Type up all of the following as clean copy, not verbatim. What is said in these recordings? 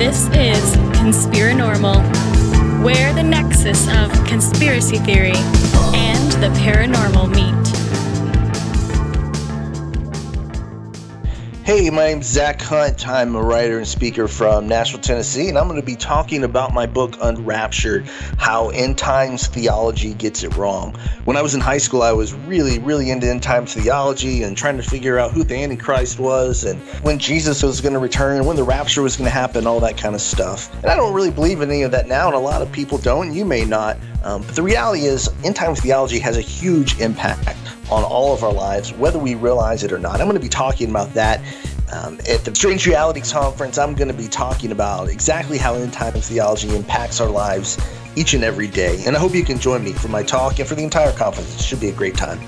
This is Conspirinormal, where the nexus of conspiracy theory and the paranormal meet. Hey, my name's Zack Hunt. I'm a writer and speaker from Nashville, Tennessee, and I'm going to be talking about my book, Unraptured, How End Times Theology Gets It Wrong. When I was in high school, I was really into end times theology and trying to figure out who the Antichrist was and when Jesus was going to return, when the rapture was going to happen, all that kind of stuff. And I don't really believe in any of that now, and a lot of people don't, and you may not. But the reality is, end times theology has a huge impact on all of our lives, whether we realize it or not. I'm going to be talking about that at the Strange Realities Conference. I'm going to be talking about exactly how end times theology impacts our lives each and every day. And I hope you can join me for my talk and for the entire conference. It should be a great time.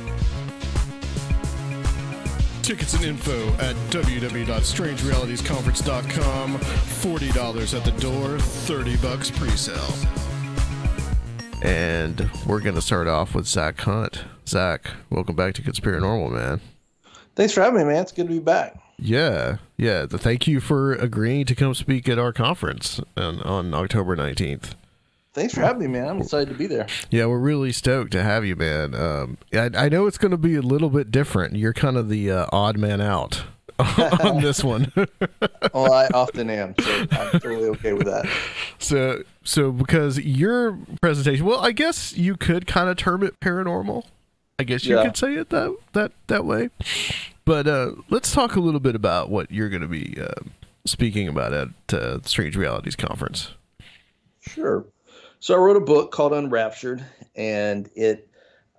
Tickets and info at www.strangerealitiesconference.com. $40 at the door, $30 pre-sale. And we're going to start off with Zack Hunt. Zack, welcome back to Conspirinormal, man. Thanks for having me, man. It's good to be back. Yeah. Thank you for agreeing to come speak at our conference on October 19th. Thanks for having me, man. I'm excited to be there. Yeah, we're really stoked to have you, man. I know it's going to be a little bit different. You're kind of the odd man out on this one. Well, I often am, so I'm totally okay with that. So because your presentation, well, I guess you could kind of term it paranormal. I guess you could say it that way. But let's talk a little bit about what you're going to be speaking about at the Strange Realities Conference. Sure. So I wrote a book called Unraptured, and it,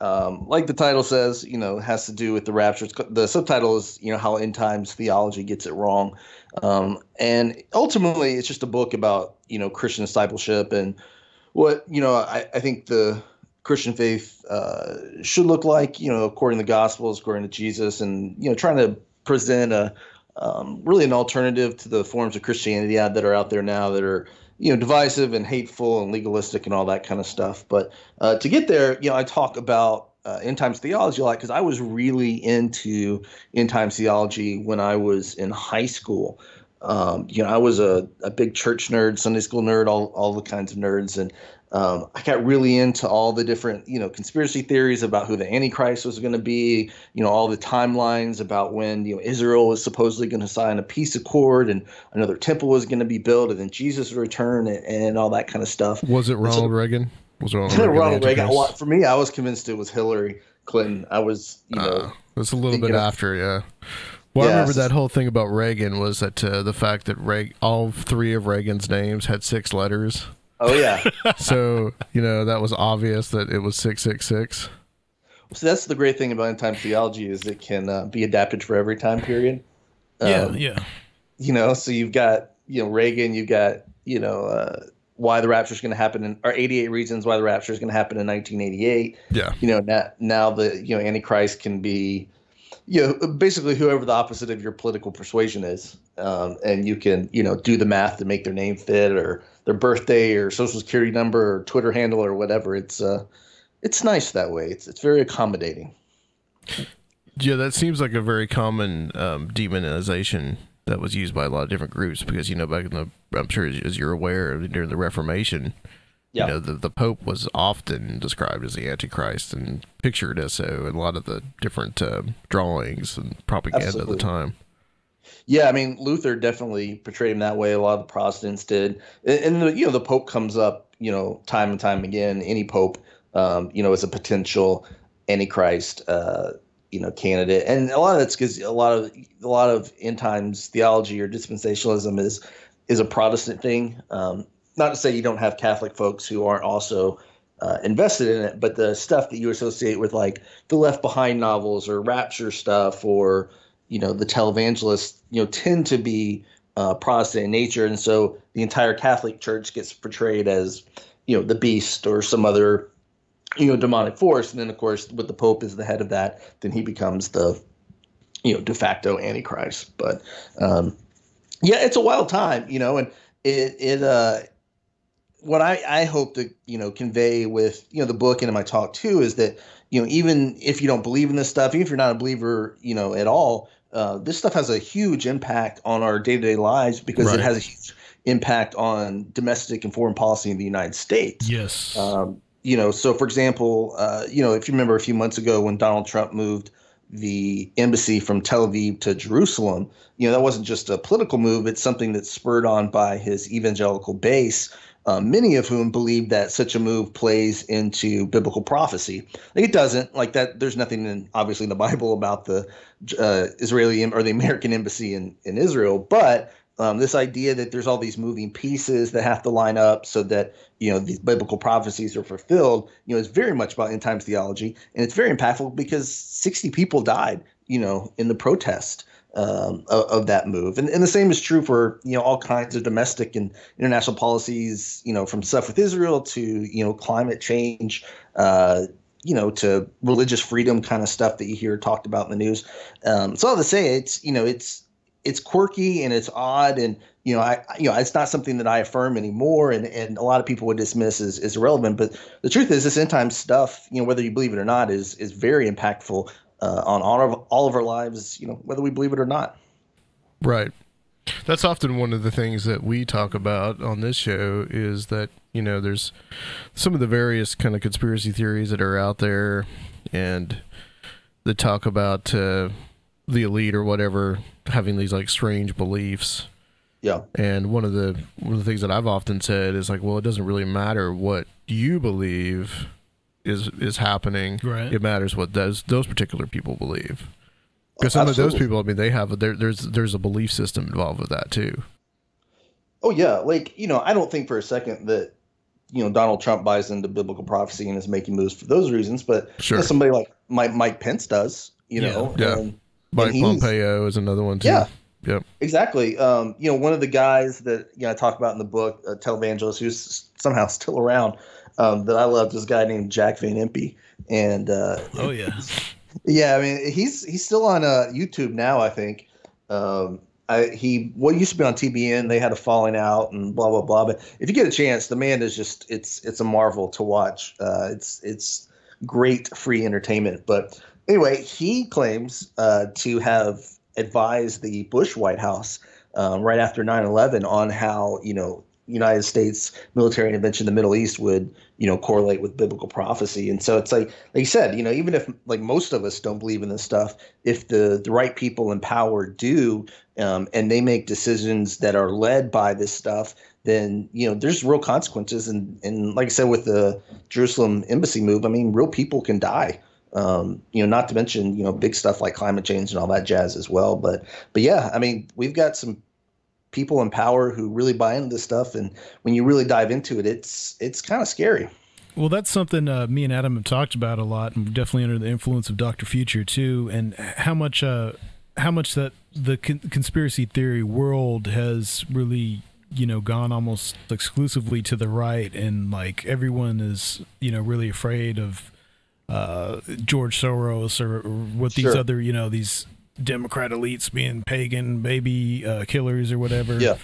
like the title says, has to do with the rapture. The subtitle is, how end times theology gets it wrong. And ultimately, it's just a book about, Christian discipleship and what, I think the Christian faith should look like, according to the Gospels, according to Jesus, and, trying to present really an alternative to the forms of Christianity that are out there now that are, divisive and hateful and legalistic and all that kind of stuff. But to get there, I talk about end times theology a lot because I was really into end times theology when I was in high school. I was a big church nerd, Sunday school nerd, all the kinds of nerds. And I got really into all the different, conspiracy theories about who the Antichrist was going to be, all the timelines about when, Israel was supposedly going to sign a peace accord and another temple was going to be built and then Jesus would return and all that kind of stuff. Was it Ronald Reagan? Was it Ronald Reagan? Well, for me, I was convinced it was Hillary Clinton. I was, it's a little bit after, yeah. Well, I remember that whole thing about Reagan was that the fact that all three of Reagan's names had 6 letters. Oh, yeah. So, that was obvious that it was 666. So that's the great thing about end time theology is it can be adapted for every time period. Yeah. So you've got, Reagan, you've got, why the rapture is going to happen or 88 reasons why the rapture is going to happen in 1988. Yeah. Now the, Antichrist can be, basically whoever the opposite of your political persuasion is. And you can, do the math to make their name fit or their birthday or social security number or Twitter handle or whatever. It's nice that way. It's very accommodating. Yeah, that seems like a very common demonization that was used by a lot of different groups because, back in I'm sure as you're aware, during the Reformation, the Pope was often described as the Antichrist and pictured as so in a lot of the different drawings and propaganda at the time. Yeah, I mean, Luther definitely portrayed him that way. A lot of the Protestants did. And the Pope comes up, time and time again, any Pope, as a potential Antichrist, candidate. And a lot of that's because a lot of end times theology or dispensationalism is a Protestant thing. Not to say you don't have Catholic folks who aren't also invested in it, but the stuff that you associate with like the Left Behind novels or Rapture stuff or, the televangelists, tend to be Protestant in nature. And so the entire Catholic Church gets portrayed as, the beast or some other, demonic force. And then, of course, with the Pope as the head of that, then he becomes the, de facto Antichrist. But, it's a wild time, and what I hope to, convey with, the book and in my talk too, is that, even if you don't believe in this stuff, even if you're not a believer, at all, this stuff has a huge impact on our day-to-day lives because it has a huge impact on domestic and foreign policy in the United States. Yes. So for example, if you remember a few months ago when Donald Trump moved the embassy from Tel Aviv to Jerusalem, that wasn't just a political move. It's something that's spurred on by his evangelical base, many of whom believe that such a move plays into biblical prophecy. Like, it doesn't. Like, that, there's nothing obviously in the Bible about the Israeli or the American embassy in Israel, but this idea that there's all these moving pieces that have to line up so that, these biblical prophecies are fulfilled, is very much about end times theology. And it's very impactful because 60 people died, in the protest of that move. And the same is true for, all kinds of domestic and international policies, from stuff with Israel to, climate change, to religious freedom kind of stuff that you hear talked about in the news. So all to say, it's quirky and it's odd, and it's not something that I affirm anymore, and a lot of people would dismiss as irrelevant. But the truth is, this end time stuff, whether you believe it or not, is very impactful on all of our lives, whether we believe it or not. Right. That's often one of the things that we talk about on this show is that, there's some of the various kind of conspiracy theories that are out there, and they talk about the elite or whatever having these like strange beliefs. Yeah. And one of the things that I've often said is like, well, it doesn't really matter what you believe is happening. Right. It matters what those particular people believe. Because some of those people, I mean, they have there's a belief system involved with that too. Oh yeah, like, I don't think for a second that Donald Trump buys into biblical prophecy and is making moves for those reasons, but sure. Somebody like Mike Pence does, Yeah. And Mike Pompeo is another one too. Yeah. Yep. Exactly. One of the guys that I talk about in the book, a televangelist who's somehow still around, that I love, this guy named Jack Van Impe, and oh yeah. Yeah, I mean, he's still on YouTube now, I think. He used to be on TBN. They had a falling out and blah blah blah. But if you get a chance, the man is just it's a marvel to watch. It's great free entertainment. But anyway, he claims to have advised the Bush White House right after 9/11 on how United States military intervention in the Middle East would, correlate with biblical prophecy. And so it's like you said, even if like most of us don't believe in this stuff, if the right people in power do, and they make decisions that are led by this stuff, then, there's real consequences. And like I said, with the Jerusalem embassy move, I mean, real people can die. Not to mention, big stuff like climate change and all that jazz as well. But yeah, I mean, we've got some people in power who really buy into this stuff, and when you really dive into it, it's kind of scary. Well, that's something me and Adam have talked about a lot, and definitely under the influence of Dr. Future too, and how much that the conspiracy theory world has really gone almost exclusively to the right, and like everyone is really afraid of George Soros or what these Sure. other these Democrat elites being pagan baby killers or whatever. Yeah.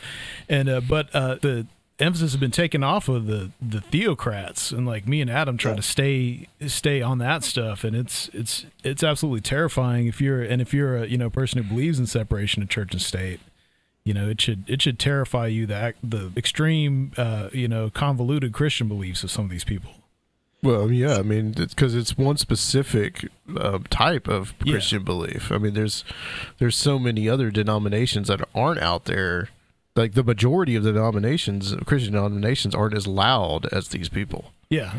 And but the emphasis has been taken off of the theocrats, and like me and Adam try to stay on that stuff, and it's absolutely terrifying if you're a person who believes in separation of church and state. It should terrify you, the extreme convoluted Christian beliefs of some of these people. Well, yeah, I mean, because it's one specific type of Christian belief. I mean, there's so many other denominations that aren't out there. Like the majority of the Christian denominations, aren't as loud as these people. Yeah.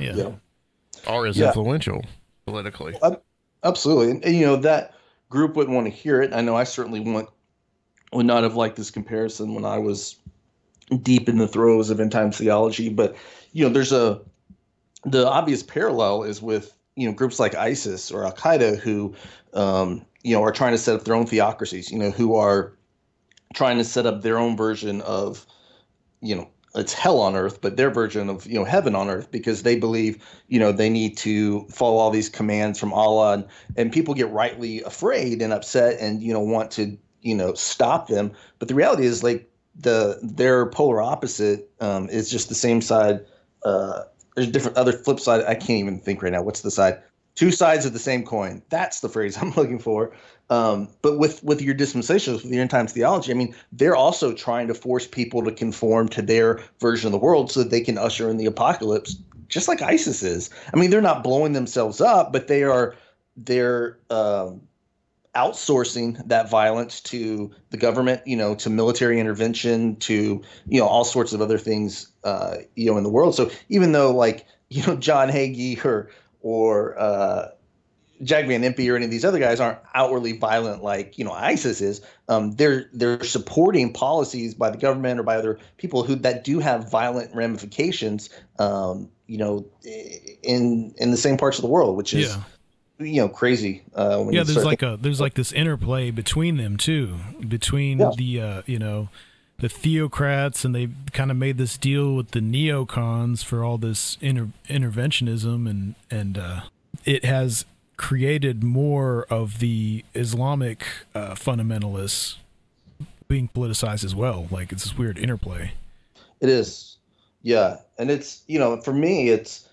Are as influential politically. Absolutely, and that group wouldn't want to hear it. I know I certainly would not have liked this comparison when I was deep in the throes of end time theology. But the obvious parallel is with groups like ISIS or Al Qaeda who are trying to set up their own theocracies, who are trying to set up their own version of it's hell on earth, but their version of heaven on earth, because they believe they need to follow all these commands from Allah, and people get rightly afraid and upset and want to stop them. But the reality is, like, their polar opposite is just the same side. There's different other flip side. I can't even think right now. What's the side? Two sides of the same coin. That's the phrase I'm looking for. But with your dispensationalists, with your end times theology, I mean, they're also trying to force people to conform to their version of the world so that they can usher in the apocalypse, just like ISIS is. I mean, they're not blowing themselves up, but they're outsourcing that violence to the government, to military intervention, to all sorts of other things, in the world. So even though John Hagee or Jack Van Impe or any of these other guys aren't outwardly violent like ISIS is, they're supporting policies by the government or by other people that do have violent ramifications, in the same parts of the world, which is crazy. There's this interplay between them too, between the theocrats, and they kind of made this deal with the neocons for all this interventionism, and it has created more of the Islamic fundamentalists being politicized as well. Like, it's this weird interplay. It is, yeah, and it's for me, it's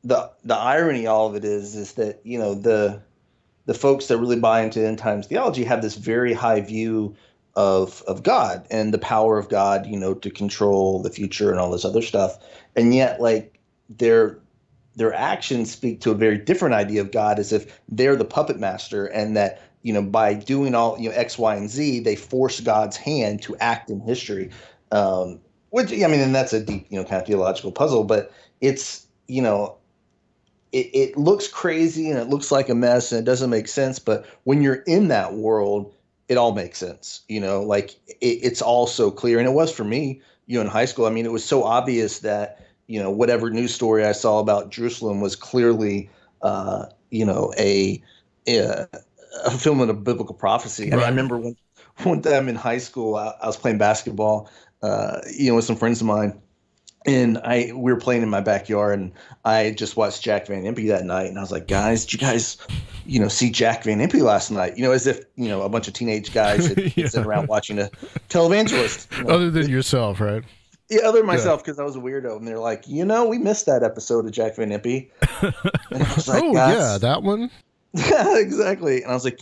the irony. All of it is that the folks that really buy into end times theology have this very high view of God and the power of God, to control the future and all this other stuff, and yet their actions speak to a very different idea of God, as if they're the puppet master, and that by doing all X, Y, and Z, they force God's hand to act in history. Which and that's a deep kind of theological puzzle, but it's it looks crazy and it looks like a mess and it doesn't make sense. But when you're in that world, it all makes sense. It's all so clear, and it was for me. In high school, I mean, it was so obvious that whatever news story I saw about Jerusalem was clearly, a fulfillment of biblical prophecy. Right. I remember one time in high school, I was playing basketball, with some friends of mine, and we were playing in my backyard, and I just watched Jack Van Impe that night, and I was like, guys, did you guys, see Jack Van Impe last night? As if, a bunch of teenage guys had sitting around watching a televangelist. Other than yourself, right? Yeah, other than myself, because I was a weirdo. And they're like, we missed that episode of Jack Van Impe. And I was like, yeah, that one? Yeah, exactly. And I was like,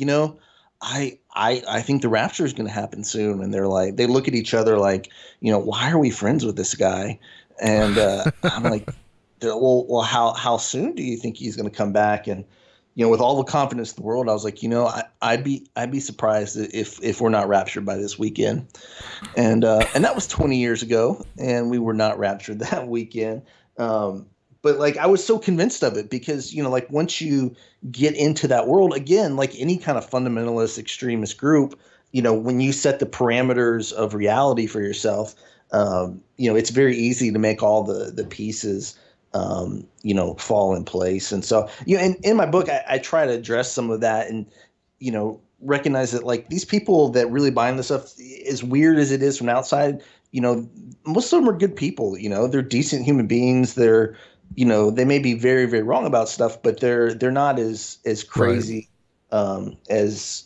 I think the rapture is going to happen soon. And they're like, they look at each other like, why are we friends with this guy? And I'm like, well, how soon do you think he's going to come back? And with all the confidence in the world, I was like, I'd be surprised if we're not raptured by this weekend. And that was 20 years ago, and we were not raptured that weekend. But I was so convinced of it because, once you get into that world, again, like any kind of fundamentalist extremist group, when you set the parameters of reality for yourself, it's very easy to make all the pieces fall in place. And so, in my book, I try to address some of that and, recognize that these people that really buy into this stuff, as weird as it is from outside, most of them are good people, they're decent human beings. They're, they may be very, very wrong about stuff, but they're not as crazy, as,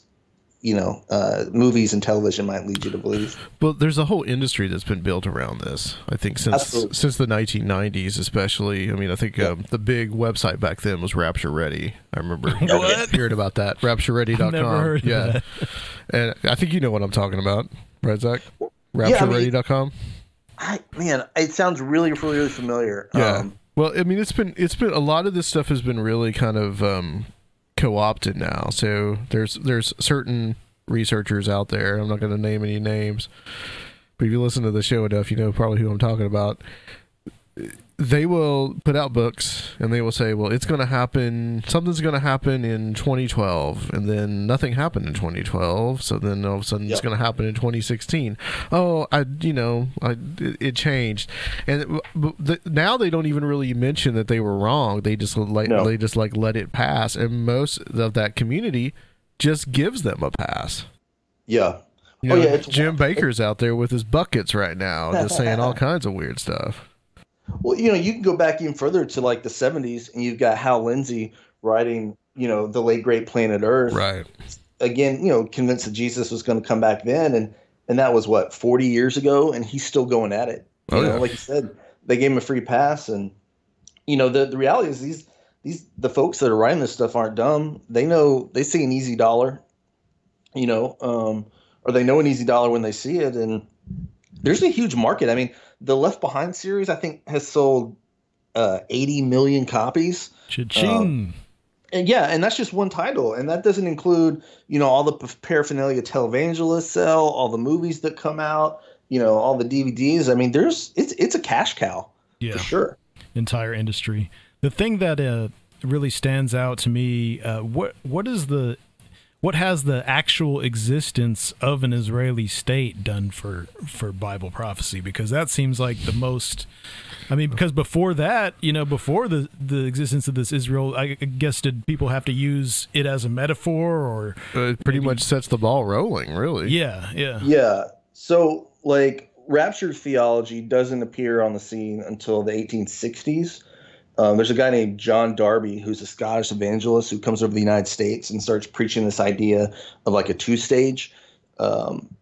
movies and television might lead you to believe. Well, there's a whole industry that's been built around this. I think since the 1990s, especially. I mean, I think the big website back then was Rapture Ready. I remember hearing about that. RaptureReady.com. Never heard of that. And I think you know what I'm talking about, right, Zach? RaptureReady.com. It sounds really, really, really familiar. Yeah. Well, I mean, it's been a lot of this stuff has been really kind of co-opted now. So there's certain researchers out there. I'm not going to name any names, but if you listen to the show enough, you know probably who I'm talking about. They will put out books and they will say, well, it's going to happen. Something's going to happen in 2012, and then nothing happened in 2012. So then all of a sudden it's going to happen in 2016. Oh, it changed. And now they don't even really mention that they were wrong. They just let it pass. And most of that community just gives them a pass. Yeah. Jim Baker's out there with his buckets right now, just saying all kinds of weird stuff. Well, you can go back even further to the 70s, and you've got Hal Lindsey writing, the late great Planet Earth. Right. Again, convinced that Jesus was going to come back then, and that was 40 years ago, and he's still going at it. Like you said, they gave him a free pass, and the reality is the folks that are writing this stuff aren't dumb. They know, they see an easy dollar, or they know an easy dollar when they see it. And there's a huge market. I mean, the Left Behind series, I think, has sold 80 million copies. Cha-ching. And that's just one title. And that doesn't include, all the paraphernalia televangelists sell, all the movies that come out, all the DVDs. I mean, it's a cash cow for sure. Entire industry. The thing that really stands out to me, what has the actual existence of an Israeli state done for Bible prophecy? Because that seems like the most. I mean, because before that, before the existence of this Israel, I guess, did people have to use it as a metaphor, or it pretty much sets the ball rolling, really? Yeah. So, rapture theology doesn't appear on the scene until the 1860s. There's a guy named John Darby who's a Scottish evangelist who comes over to the United States and starts preaching this idea of a two-stage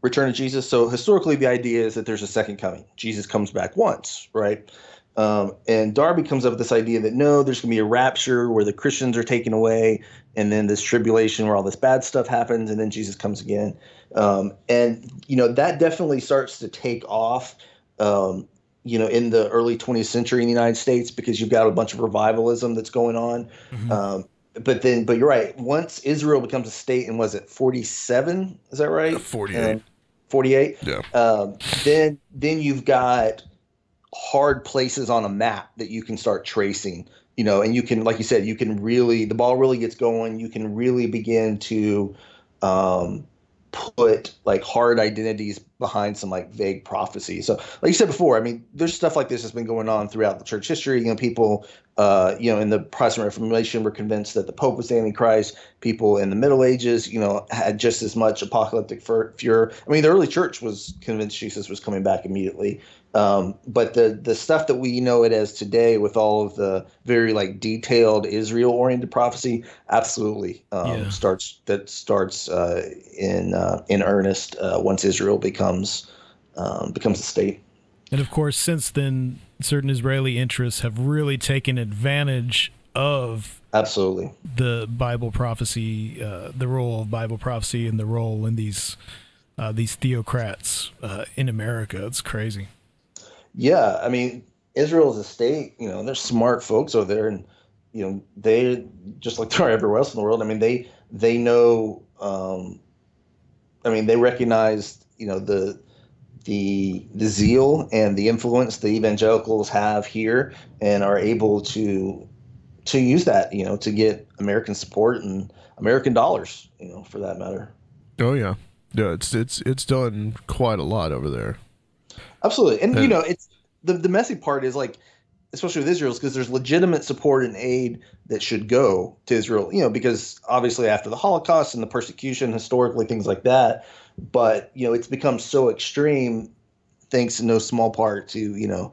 return of Jesus. So historically, the idea is that there's a second coming. Jesus comes back once, right? And Darby comes up with this idea that no, there's going to be a rapture where the Christians are taken away, and then this tribulation where all this bad stuff happens, and then Jesus comes again. That definitely starts to take off, in the early 20th century in the United States, because you've got a bunch of revivalism that's going on. Mm-hmm. But you're right. Once Israel becomes a state in, was it 47? Is that right? 48. 48. Yeah. Then you've got hard places on a map that you can start tracing, and you can, like you said, the ball really gets going. You can really begin to put hard identities behind some vague prophecy. So like you said before, I mean, there's stuff like this that's been going on throughout the church history. People, in the Protestant Reformation were convinced that the Pope was the Antichrist. People in the Middle Ages, had just as much apocalyptic fear. I mean, the early church was convinced Jesus was coming back immediately. But the stuff that we know it as today, with all of the very detailed Israel-oriented prophecy, absolutely starts in earnest once Israel becomes a state. And of course, since then, certain Israeli interests have really taken advantage of absolutely the Bible prophecy, the role of Bible prophecy, and the role in these theocrats in America. It's crazy. Yeah, I mean, Israel is a state. There's smart folks over there, and they, just like there are everywhere else in the world. I mean, they know. They recognize the zeal and the influence the evangelicals have here, and are able to use that to get American support and American dollars, for that matter. Oh yeah, it's done quite a lot over there. Absolutely. And, it's the messy part is especially with Israel, is because there's legitimate support and aid that should go to Israel, because obviously after the Holocaust and the persecution, historically, things like that. But, it's become so extreme, thanks in no small part to,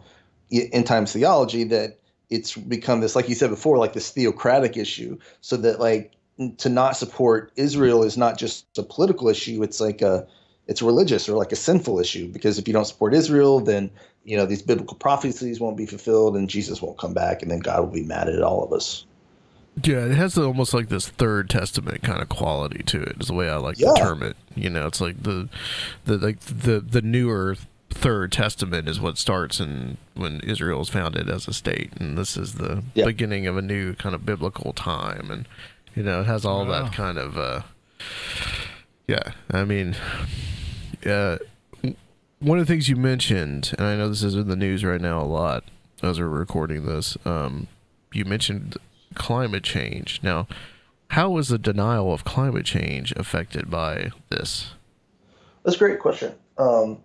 end times theology, that it's become this, like you said before, this theocratic issue. So that to not support Israel is not just a political issue. It's it's religious, or a sinful issue, because if you don't support Israel, then these biblical prophecies won't be fulfilled, and Jesus won't come back, and then God will be mad at all of us. Yeah, it has almost this Third Testament kind of quality to it, is the way I like to term it. It's the newer Third Testament is what starts when Israel is founded as a state, and this is the beginning of a new kind of biblical time, and it has all that kind of I mean. One of the things you mentioned, and I know this is in the news right now a lot as we're recording this, you mentioned climate change. Now, how is the denial of climate change affected by this? That's a great question. So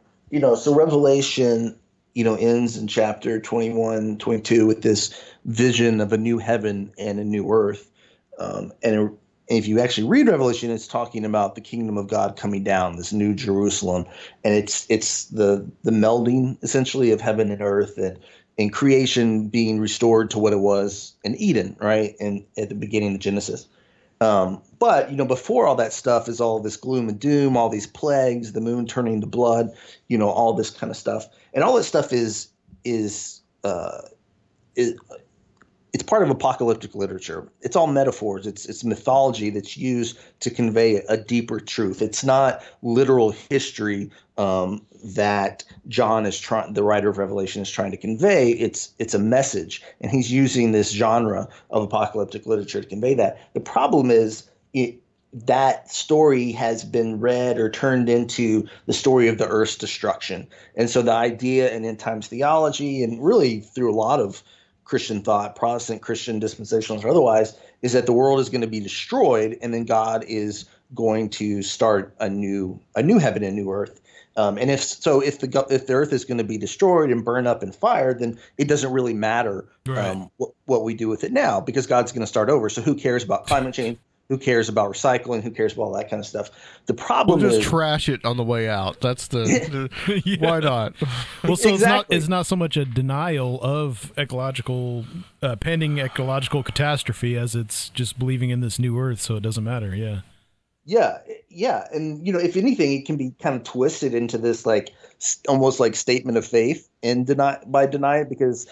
Revelation, ends in chapter 21, 22 with this vision of a new heaven and a new earth. And if you actually read Revelation, it's talking about the kingdom of God coming down, this new Jerusalem, and it's the melding essentially of heaven and earth, and creation being restored to what it was in Eden, right? And at the beginning of Genesis. But before all that stuff is all this gloom and doom, all these plagues, the moon turning to blood, all this kind of stuff, and all that stuff is it's part of apocalyptic literature. It's all metaphors. It's mythology that's used to convey a deeper truth. It's not literal history that John is trying, the writer of Revelation is trying to convey. It's a message, and he's using this genre of apocalyptic literature to convey that. The problem is that story has been read or turned into the story of the earth's destruction. And so the idea in end times theology, and really through a lot of Christian thought, Protestant, Christian, dispensationalist, or otherwise, is that the world is going to be destroyed, and then God is going to start a new heaven and new earth. And if the earth is going to be destroyed and burned up in fire, then it doesn't really matter what we do with it now, because God's going to start over. So who cares about climate change? Who cares about recycling? Who cares about all that kind of stuff? The problem we'll just is trash it on the way out. That's the Yeah. Why not? Well, so Exactly. it's not so much a denial of pending ecological catastrophe as it's just believing in this new earth, so it doesn't matter. Yeah. Yeah, and if anything, it can be kind of twisted into this almost like statement of faith and deny it, because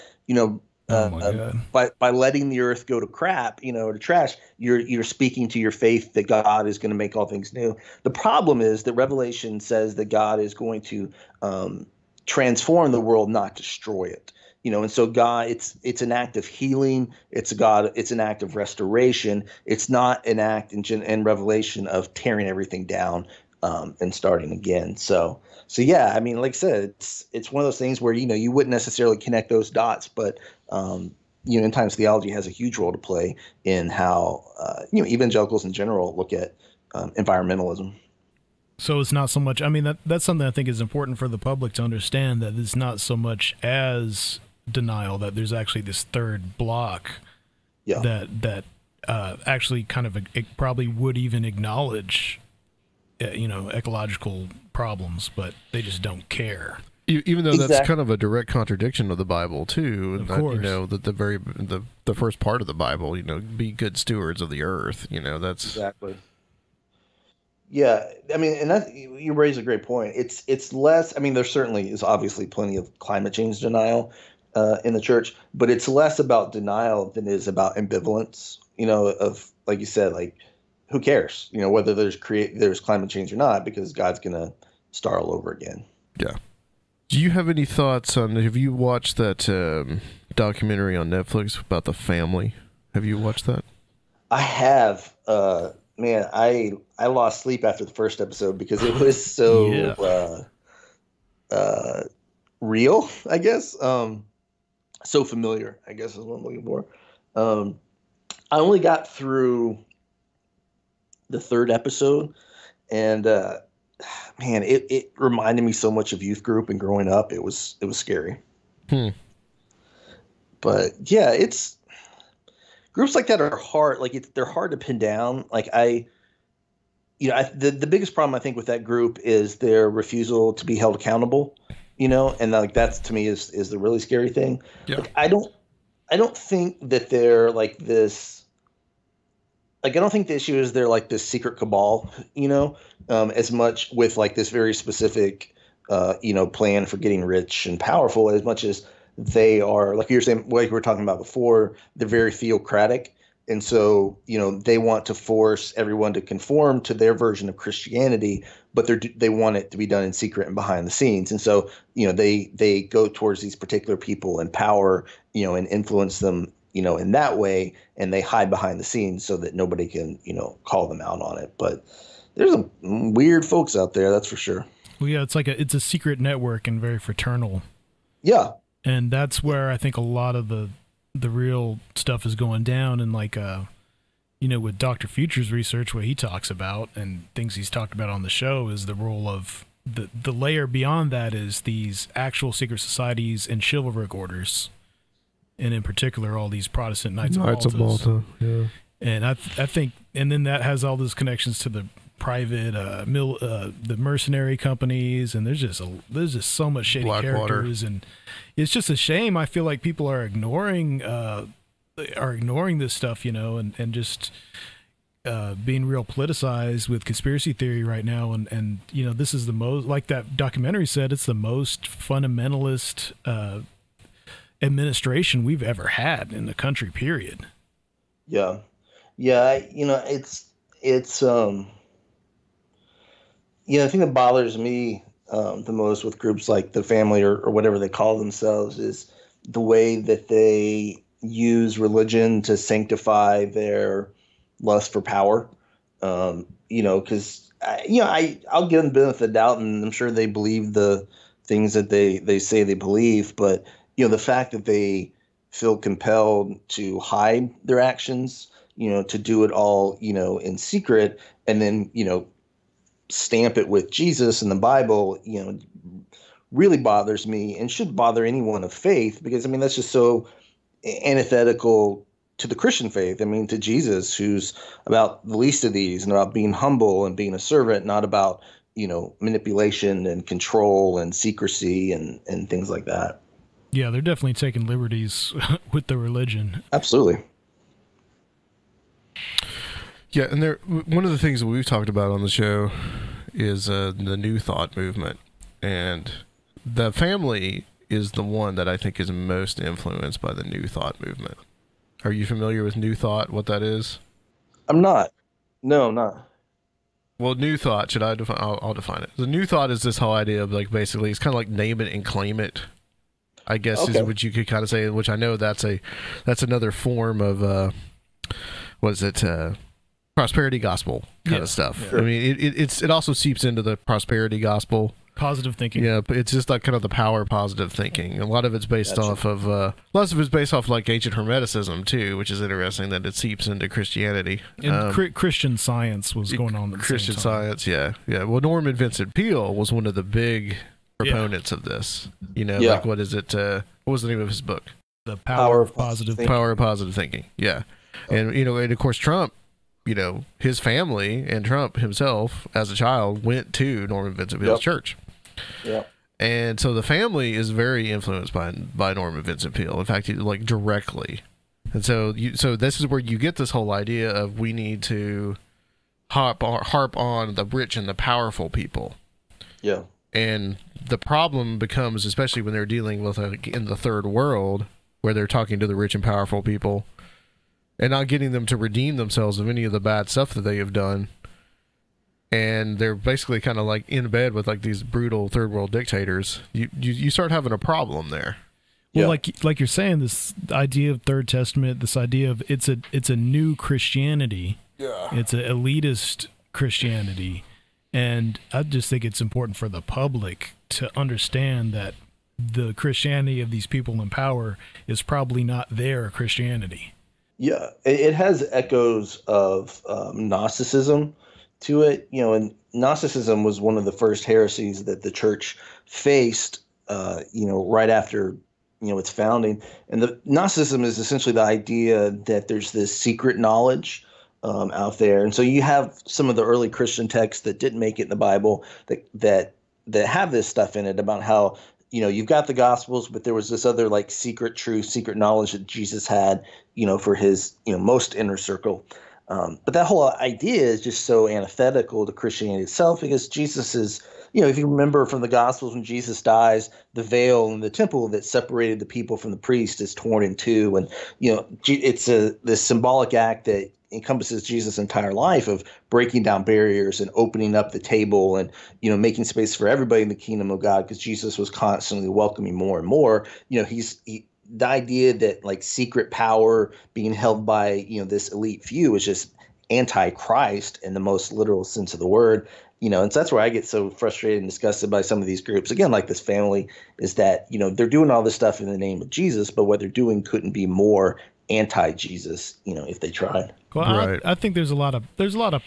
by letting the earth go to crap, to trash, you're speaking to your faith that God is going to make all things new. The problem is that Revelation says that God is going to transform the world, not destroy it. And so God, it's an act of healing. It's an act of restoration. It's not an act in Revelation of tearing everything down and starting again. So yeah, I mean, like I said, it's one of those things where you wouldn't necessarily connect those dots, but end times theology has a huge role to play in how evangelicals in general look at environmentalism. So it's not so much. I mean, that's something I think is important for the public to understand, that it's not so much as denial, that there's actually this third block that actually kind of it probably would even acknowledge ecological problems, but they just don't care. Even though that's kind of a direct contradiction of the Bible too, and of course. that the first part of the Bible, be good stewards of the earth. That's exactly. Yeah, I mean, and that you raise a great point. It's less. I mean, there certainly is obviously plenty of climate change denial in the church, but it's less about denial than it is about ambivalence. Of, like you said, like, who cares? Whether there's climate change or not, because God's gonna start all over again. Yeah. Do you have any thoughts on? Have you watched that documentary on Netflix about the family? Have you watched that? I have. Man, I lost sleep after the first episode because it was so real, I guess. So familiar, I guess, is what I'm looking for. I only got through the third episode, and man, it reminded me so much of youth group and growing up. It was scary. But yeah, it's groups like that are hard. Like they're hard to pin down. Like the biggest problem I think with that group is their refusal to be held accountable. And like that's, to me, is the really scary thing. Yeah. Like, I don't think that they're like this. Like, I don't think the issue is they're like this secret cabal, as much with like this very specific, plan for getting rich and powerful, as much as they are, like you were saying, like we were talking about before, they're very theocratic. And so, they want to force everyone to conform to their version of Christianity, but they want it to be done in secret and behind the scenes. And so, they go towards these particular people in power, and influence them, in that way, and they hide behind the scenes so that nobody can, call them out on it. But there's some weird folks out there, that's for sure. Well, yeah, it's a secret network and very fraternal. Yeah. And that's where I think a lot of the real stuff is going down. And like, with Dr. Future's research, what he talks about and things he's talked about on the show is the role of the layer beyond that is these actual secret societies and chivalric orders. And in particular, all these Protestant Knights of Malta. Yeah. And I think, and then that has all those connections to the private, the mercenary companies, and there's just so much shady characters, and it's just a shame. I feel like people are ignoring this stuff, and just being real politicized with conspiracy theory right now, and this is the most, like that documentary said, it's the most fundamentalist administration we've ever had in the country, period. Yeah. It's the thing that bothers me the most with groups like the family or whatever they call themselves is the way that they use religion to sanctify their lust for power. Because I'll give them the benefit of the doubt, and I'm sure they believe the things that they say they believe, but the fact that they feel compelled to hide their actions, to do it all, in secret, and then, stamp it with Jesus and the Bible, really bothers me and should bother anyone of faith, because that's just so antithetical to the Christian faith. To Jesus, who's about the least of these and about being humble and being a servant, not about, manipulation and control and secrecy and things like that. Yeah, they're definitely taking liberties with the religion. Absolutely. Yeah, and one of the things that we've talked about on the show is the New Thought movement, and the family is the one that I think is most influenced by the New Thought movement. Are you familiar with New Thought, what that is? I'm not. No, I'm not. Well, New Thought, should I define? I'll define it. The New Thought is this whole idea of basically, it's kind of like name it and claim it, I guess, is what you could kind of say, which I know that's another form of, prosperity gospel kind of stuff. Sure. It also seeps into the prosperity gospel. Positive thinking. Yeah, but it's just like kind of the power of positive thinking. A lot of it's based off of ancient Hermeticism too, which is interesting that it seeps into Christianity. And Christian Science was going on at the Christian same time. Science, yeah. Well, Norman Vincent Peale was one of the big proponents of this. What is it? What was the name of his book? The Power of Positive Thinking. Power of Positive Thinking. Yeah, and and of course Trump. His family and Trump himself, as a child, went to Norman Vincent Peale's church. Yeah. And so the family is very influenced by Norman Vincent Peale. In fact, directly. And so this is where you get this whole idea of we need to harp on the rich and the powerful people. Yeah. And the problem becomes, especially when they're dealing with in the third world, where they're talking to the rich and powerful people, and not getting them to redeem themselves of any of the bad stuff that they have done. And they're basically kind of like in bed with these brutal third world dictators. You start having a problem there. Well, like you're saying, this idea of Third Testament, this idea of it's a new Christianity. Yeah. It's an elitist Christianity. And I just think it's important for the public to understand that the Christianity of these people in power is probably not their Christianity. Yeah, it has echoes of Gnosticism to it. And Gnosticism was one of the first heresies that the church faced, right after, its founding. And the Gnosticism is essentially the idea that there's this secret knowledge out there. And so you have some of the early Christian texts that didn't make it in the Bible that have this stuff in it about how, you've got the Gospels, but there was this other secret truth, secret knowledge that Jesus had, for his, most inner circle. But that whole idea is just so antithetical to Christianity itself, because Jesus is, if you remember from the Gospels, when Jesus dies, the veil in the temple that separated the people from the priest is torn in two. And, it's this symbolic act that encompasses Jesus' entire life of breaking down barriers and opening up the table and, making space for everybody in the kingdom of God, because Jesus was constantly welcoming more and more. The idea that secret power being held by, this elite few is just anti-Christ in the most literal sense of the word. And so that's where I get so frustrated and disgusted by some of these groups. Again, like this family, is that, they're doing all this stuff in the name of Jesus, but what they're doing couldn't be more anti-Jesus, if they tried. Well, right. I think there's a lot of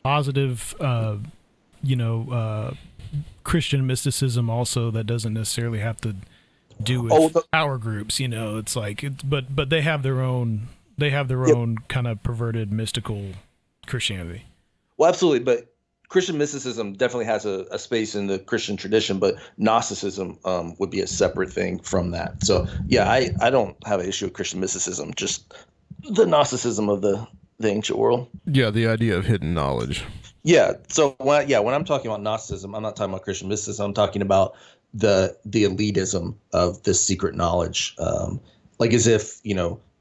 positive, Christian mysticism also that doesn't necessarily have to do with power groups. It's but they have their own kind of perverted mystical Christianity. Well, absolutely, but Christian mysticism definitely has a space in the Christian tradition, but Gnosticism would be a separate thing from that. So yeah, I don't have an issue with Christian mysticism, just the Gnosticism of the ancient world. Yeah, the idea of hidden knowledge. Yeah. So when I'm talking about Gnosticism, I'm not talking about Christian mysticism. I'm talking about the elitism of this secret knowledge. like as if,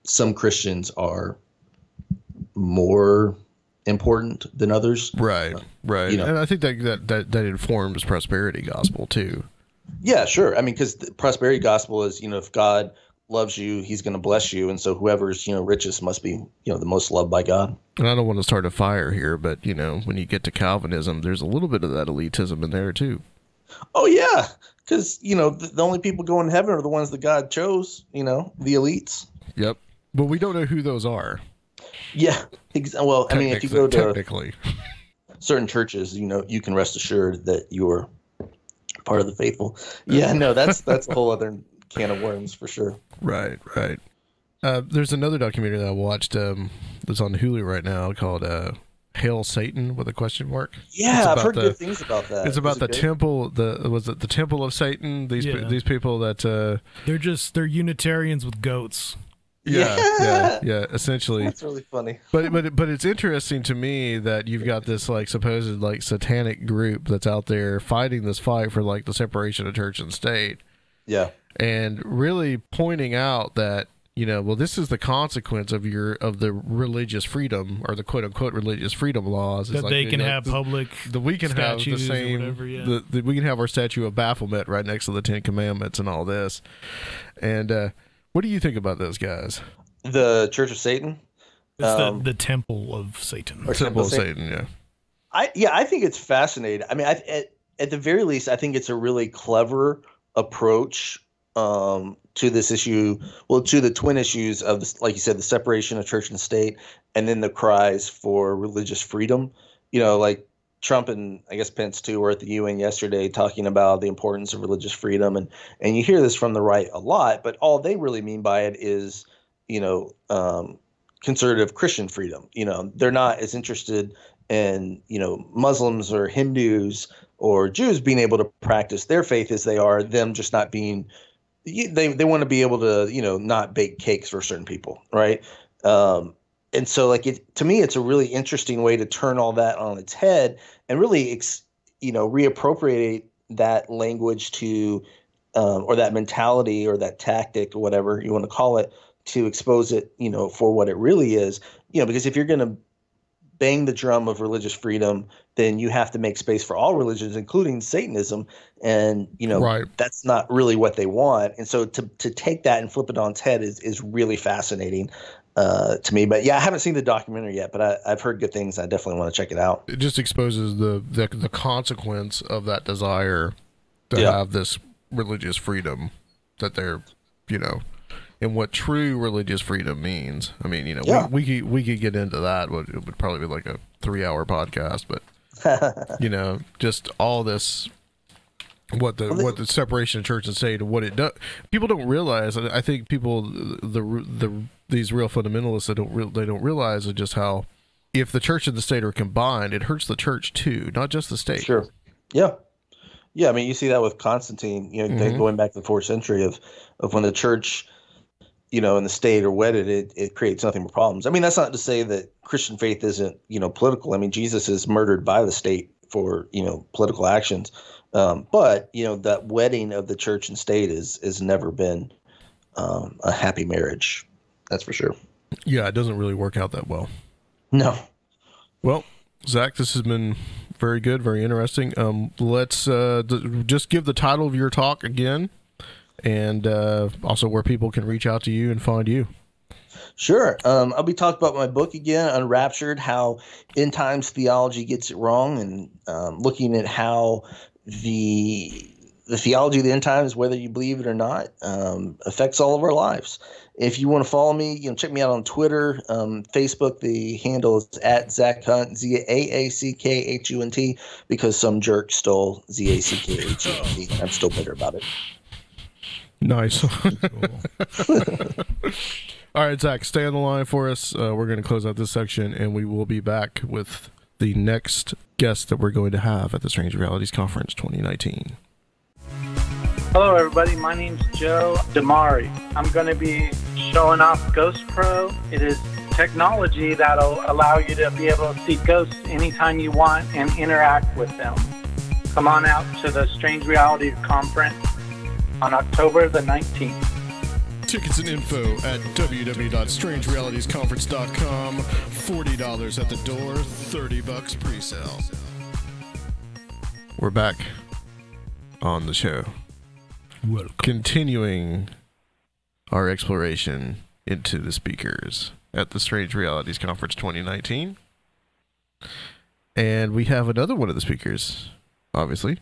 some Christians are more important than others. Right. And I think that informs prosperity gospel too. Yeah, sure. I mean, because the prosperity gospel is, if God loves you, he's going to bless you. And so whoever's, richest must be, the most loved by God. And I don't want to start a fire here, but, when you get to Calvinism, there's a little bit of that elitism in there too. Oh, yeah. Because, the only people going to heaven are the ones that God chose, the elites. Yep. But we don't know who those are. Yeah. Well, I mean, if you go to technically certain churches, you can rest assured that you're part of the faithful. Yeah, no, that's a whole other can of worms for sure. Right. There's another documentary that I watched that's on Hulu right now called Hail Satan with a question mark. Yeah, I've heard good things about that. It's about the temple. Was it the temple of Satan? These people that they're Unitarians with goats. Yeah. Essentially, that's really funny. But it's interesting to me that you've got this like supposed like satanic group that's out there fighting this fight for like the separation of church and state. Yeah, and really pointing out that this is the consequence of the religious freedom or the quote unquote religious freedom laws. That they can have public. We can have the same. Whatever, we can have our statue of Baphomet right next to the Ten Commandments and all this, and. What do you think about those guys? The Church of Satan? It's the Temple of Satan. Or Temple of Satan, yeah. I think it's fascinating. I mean, at the very least, I think it's a really clever approach to this issue. Well, to the twin issues of, this, like you said, the separation of church and state, and then the cries for religious freedom. Like Trump and I guess Pence too were at the UN yesterday talking about the importance of religious freedom, and you hear this from the right a lot, but all they really mean by it is conservative Christian freedom. They're not as interested in Muslims or Hindus or Jews being able to practice their faith as they are them just not being. They want to be able to not bake cakes for certain people, right? And so, to me, it's a really interesting way to turn all that on its head and really, reappropriate that language to, or that mentality or that tactic or whatever you want to call it, to expose it, for what it really is. Because if you're going to bang the drum of religious freedom, then you have to make space for all religions, including Satanism. And, right. That's not really what they want. And so to take that and flip it on its head is really fascinating. To me, but yeah, I haven't seen the documentary yet, but I've heard good things. I definitely want to check it out. It just exposes the consequence of that desire to have this religious freedom that they're, and what true religious freedom means. I mean, we could get into that. It would probably be like a 3-hour podcast, but just all this. What the separation of church and state and what it does. People don't realize. I think people, these real fundamentalists, they don't realize just how, if the church and the state are combined, it hurts the church too, not just the state. Sure. Yeah. I mean, you see that with Constantine. Going back to the 4th century of when the church, and the state are wedded, it creates nothing but problems. I mean, that's not to say that Christian faith isn't political. I mean, Jesus is murdered by the state for political actions. But that wedding of the church and state has never been a happy marriage. That's for sure. Yeah, it doesn't really work out that well. No. Well, Zach, this has been very good, very interesting. Let's just give the title of your talk again, and also where people can reach out to you and find you. Sure. I'll be talking about my book again, Unraptured, how end times theology gets it wrong, and looking at how the theology of the end times, whether you believe it or not, affects all of our lives. If you want to follow me, check me out on Twitter, Facebook. The handle is at Zack Hunt, ZAACKHUNT, because some jerk stole ZACKHUNT. I'm still bitter about it. Nice. All right, Zach, stay on the line for us. We're going to close out this section, and we will be back with the next guest that we're going to have at the Strange Realities Conference 2019. Hello, everybody. My name's Joe Dimare. I'm going to be showing off Ghost Pro. It is technology that'll allow you to be able to see ghosts anytime you want and interact with them. Come on out to the Strange Realities Conference on October the 19th. Tickets and info at www.strangerealitiesconference.com. $40 at the door, $30 pre-sale. We're back on the show. Welcome. Continuing our exploration into the speakers at the Strange Realities Conference 2019. And we have another one of the speakers, obviously.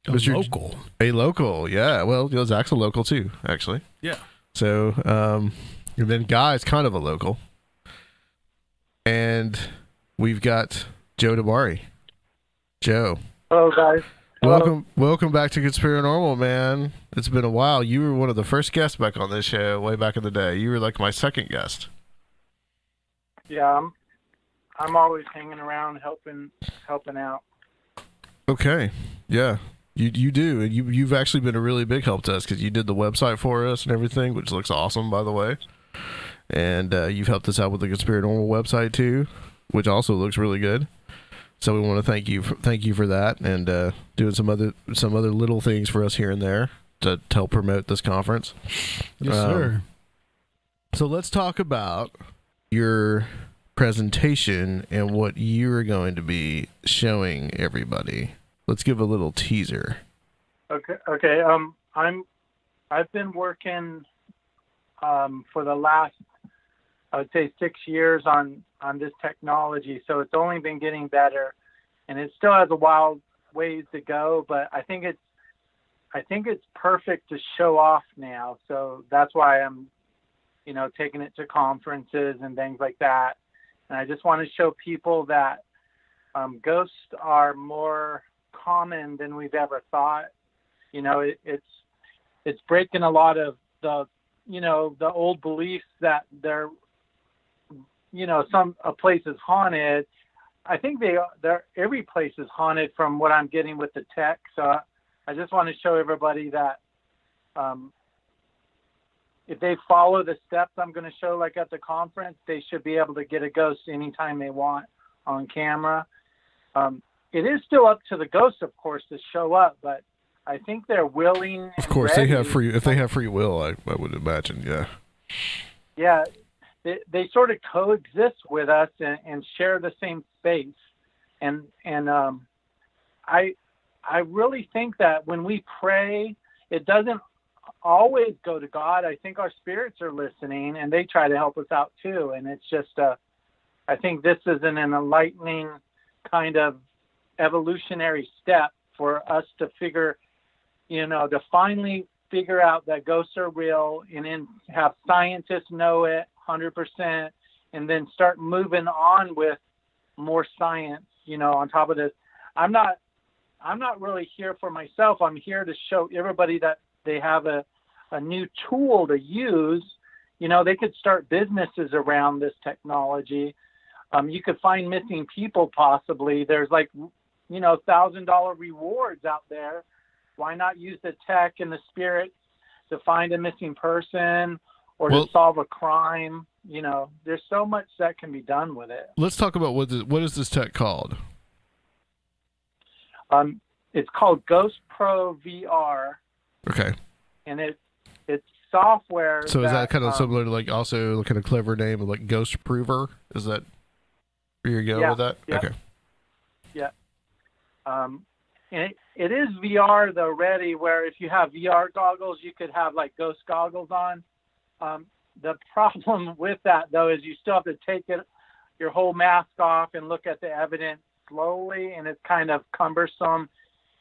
A local. A local, yeah. Well, Zach's a local too, actually. Yeah. So, and then Guy's kind of a local. And we've got Joe Dimare. Joe. Hello, guys. Hello. Welcome back to Conspirinormal, man. It's been a while. You were one of the first guests back on this show way back in the day. You were like my second guest. Yeah, I'm always hanging around, helping out. Okay, yeah, you do, and you've actually been a really big help to us because you did the website for us and everything, which looks awesome, by the way. And you've helped us out with the Conspirinormal website too, which also looks really good. So we want to thank you for that, and doing some other little things for us here and there to help promote this conference. Yes, sir. So let's talk about your presentation and what you're going to be showing everybody. Let's give a little teaser. Okay. I've been working for the last, I would say, 6 years on this technology, so it's only been getting better, and it still has a wild ways to go. But I think it's perfect to show off now. So that's why I'm, taking it to conferences and things like that. And I just want to show people that ghosts are more common than we've ever thought. It's breaking a lot of the old beliefs that a place is haunted. I think every place is haunted from what I'm getting with the tech. So I just want to show everybody that if they follow the steps I'm going to show, like at the conference, they should be able to get a ghost anytime they want on camera. It is still up to the ghost, of course, to show up, but I think they're willing. Of course, ready. if they have free will, I would imagine, yeah. Yeah, they sort of coexist with us and share the same space, and I really think that when we pray, it doesn't always go to God. I think our spirits are listening, and they try to help us out too. And it's just, I think this is an enlightening kind of evolutionary step for us to figure, to finally figure out that ghosts are real, and then have scientists know it 100%, and then start moving on with more science, on top of this. I'm not really here for myself. I'm here to show everybody that they have a new tool to use. They could start businesses around this technology. You could find missing people possibly. There's $1,000 rewards out there. Why not use the tech and the spirits to find a missing person or to solve a crime? There's so much that can be done with it. Let's talk about what is this tech called? It's called Ghost Pro VR. Okay. And it's software. So is that kind of similar to also kind of clever name of like Ghost Prover? Is that where you're going with that? Yeah. Okay. Yeah. And it is VR though already, where if you have VR goggles, you could have like ghost goggles on. The problem with that though is you still have to take your whole mask off and look at the evidence slowly, and it's kind of cumbersome.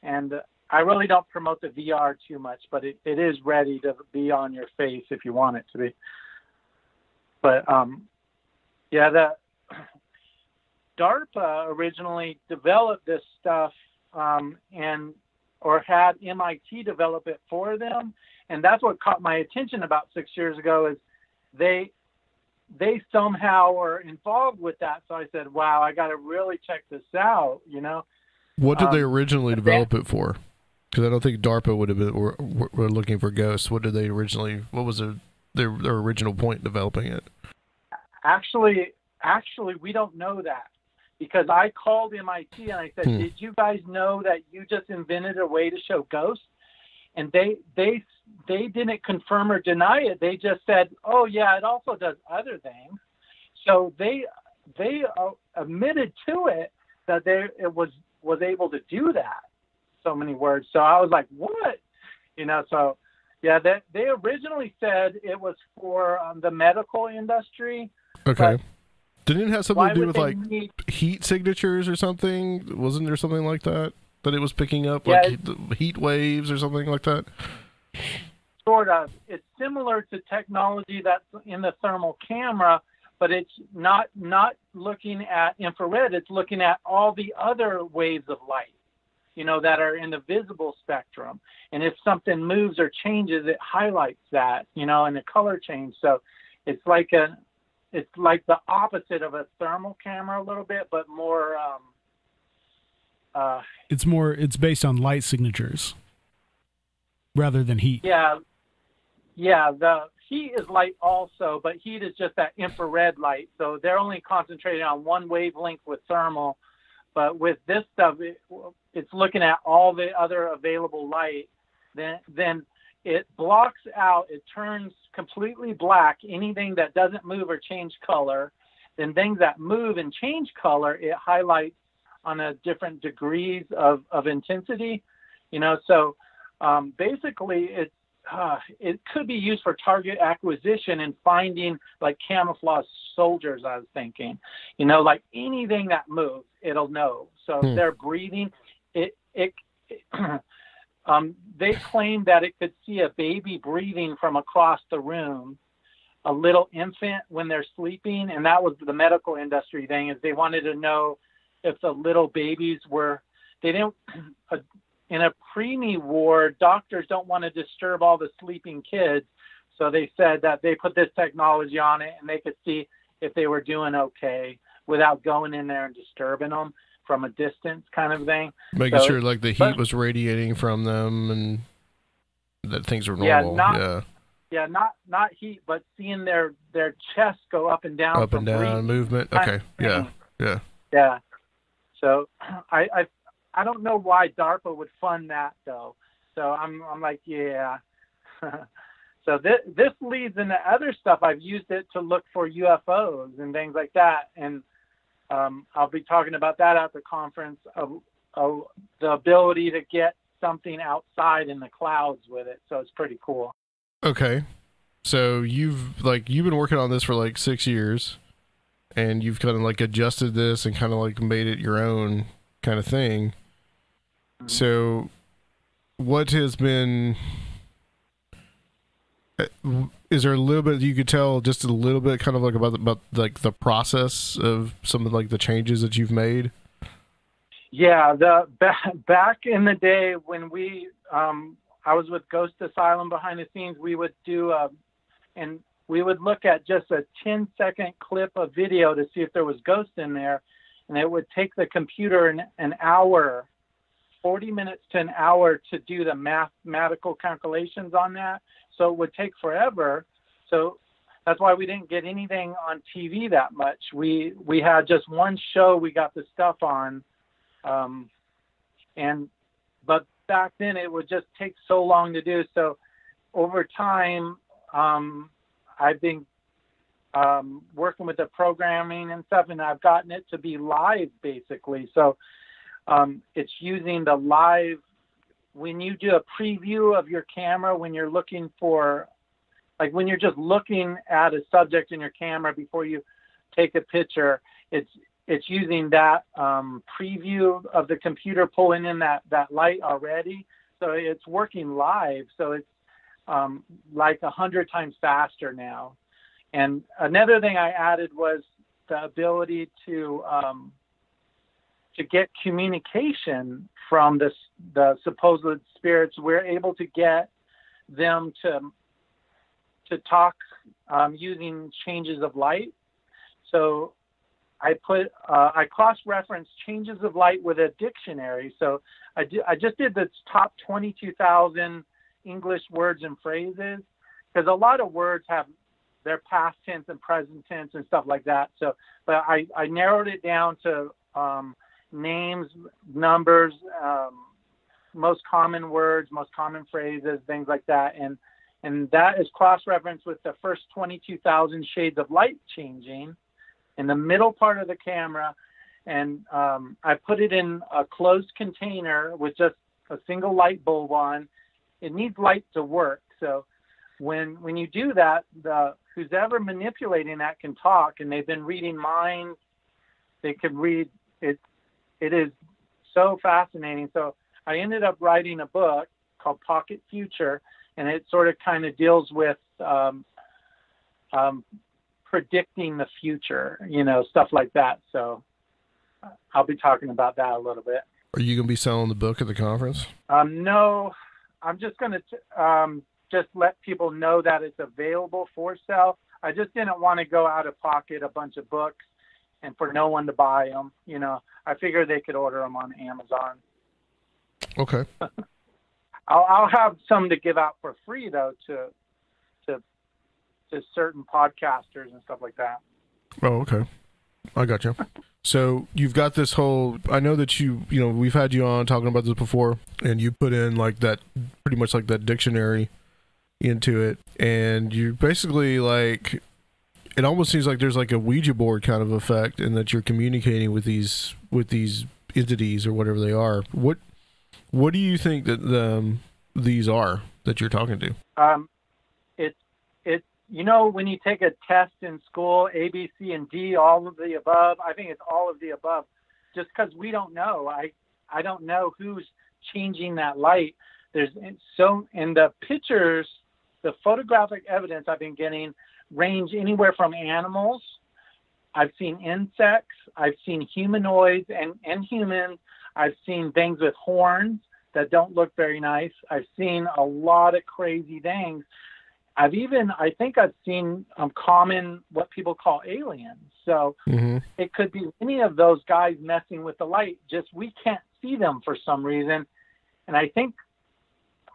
And I really don't promote the VR too much, but it is ready to be on your face if you want it to be. But the DARPA originally developed this stuff or had MIT develop it for them, and that's what caught my attention about 6 years ago. Is they somehow were involved with that. So I said, wow, I got to really check this out. What did they originally develop it for? Because I don't think DARPA would have been were looking for ghosts. What did they originally? What was their original point developing it? Actually, we don't know that, because I called MIT and I said, "Did you guys know that you just invented a way to show ghosts?" and they didn't confirm or deny it. They just said, oh yeah, it also does other things. So they admitted to it that it was able to do that. So many words. So I was like, what? So yeah, they originally said it was for the medical industry. Okay. Didn't it have something to do with like heat signatures or something? Wasn't there something like that it was picking up, like heat waves or something like that? Sort of. It's similar to technology that's in the thermal camera, but it's not looking at infrared. It's looking at all the other waves of light, that are in the visible spectrum. And if something moves or changes, it highlights that, in a color change. So it's like the opposite of a thermal camera a little bit, but more. It's based on light signatures rather than heat. Yeah. The heat is light also, but heat is just that infrared light. So they're only concentrating on one wavelength with thermal. But with this stuff, it's looking at all the other available light. Then it blocks out, it turns completely black anything that doesn't move or change color. Then things that move and change color, it highlights on a different degrees of intensity. So basically it could be used for target acquisition and finding like camouflage soldiers, I was thinking. Like anything that moves, it'll know. So if they're breathing, they claim that it could see a baby breathing from across the room, a little infant when they're sleeping. And that was the medical industry thing, is they wanted to know if the little babies in a preemie ward, doctors don't want to disturb all the sleeping kids. So they said that they put this technology on it and they could see if they were doing okay without going in there and disturbing them from a distance, kind of thing. Making sure like the heat was radiating from them and that things were normal. Not heat, but seeing their chest go up and down. Up and down breathing. Movement. Okay. Yeah. So I don't know why DARPA would fund that though. So I'm like, yeah. So this leads into other stuff. I've used it to look for UFOs and things like that. And I'll be talking about that at the conference of the ability to get something outside in the clouds with it. So it's pretty cool. Okay. So you've been working on this for like 6 years and you've kind of like adjusted this and kind of like made it your own kind of thing. So what has been, is there a little bit you could tell just a little bit kind of like about like the process of some of like the changes that you've made? Yeah, back in the day when I was with Ghost Asylum behind the scenes, we would do and we would look at just a 10-second clip of video to see if there was ghosts in there, and it would take the computer an hour, 40 minutes to an hour to do the mathematical calculations on that. So it would take forever. So that's why we didn't get anything on TV that much. We had just one show we got the stuff on, but back then it would just take so long to do. So over time, I've been working with the programming and stuff, and I've gotten it to be live basically. So it's using the live, when you do a preview of your camera, when you're looking for, like when you're just looking at a subject in your camera before you take a picture, it's using that preview of the computer pulling in that light already. So it's working live. So it's like 100 times faster now. And another thing I added was the ability to get communication from the supposed spirits. We're able to get them to talk using changes of light. So I cross-reference changes of light with a dictionary. So I just did the top 22,000 English words and phrases, because a lot of words have their past tense and present tense and stuff like that. So, but I narrowed it down to names, numbers, most common words, most common phrases, things like that. And that is cross-referenced with the first 22,000 shades of light changing in the middle part of the camera. And I put it in a closed container with just a single light bulb on. It needs light to work. So when you do that, who's ever manipulating that can talk, and they've been reading minds. They can read it. It is so fascinating. So I ended up writing a book called Pocket Future, and it sort of kind of deals with predicting the future, stuff like that. So I'll be talking about that a little bit. Are you going to be selling the book at the conference? No, I'm just going to just let people know that it's available for sale. I just didn't want to go out of pocket a bunch of books and for no one to buy them. I figured they could order them on Amazon. Okay. I'll have some to give out for free though to certain podcasters and stuff like that. Oh, okay. I got you. So you've got this whole, I know that we've had you on talking about this before, and you put in like that, pretty much like that dictionary into it, and you basically like, it almost seems like there's like a Ouija board kind of effect, and that you're communicating with these entities or whatever they are. What do you think that these are that you're talking to? It's when you take a test in school, A, B, C, and D, all of the above. I think it's all of the above, just because we don't know. I don't know who's changing that light. In the pictures, the photographic evidence I've been getting range anywhere from animals. I've seen insects. I've seen humanoids and humans. I've seen things with horns that don't look very nice. I've seen a lot of crazy things. I think I've seen common, what people call aliens. So It could be any of those guys messing with the light. Just we can't see them for some reason. And I think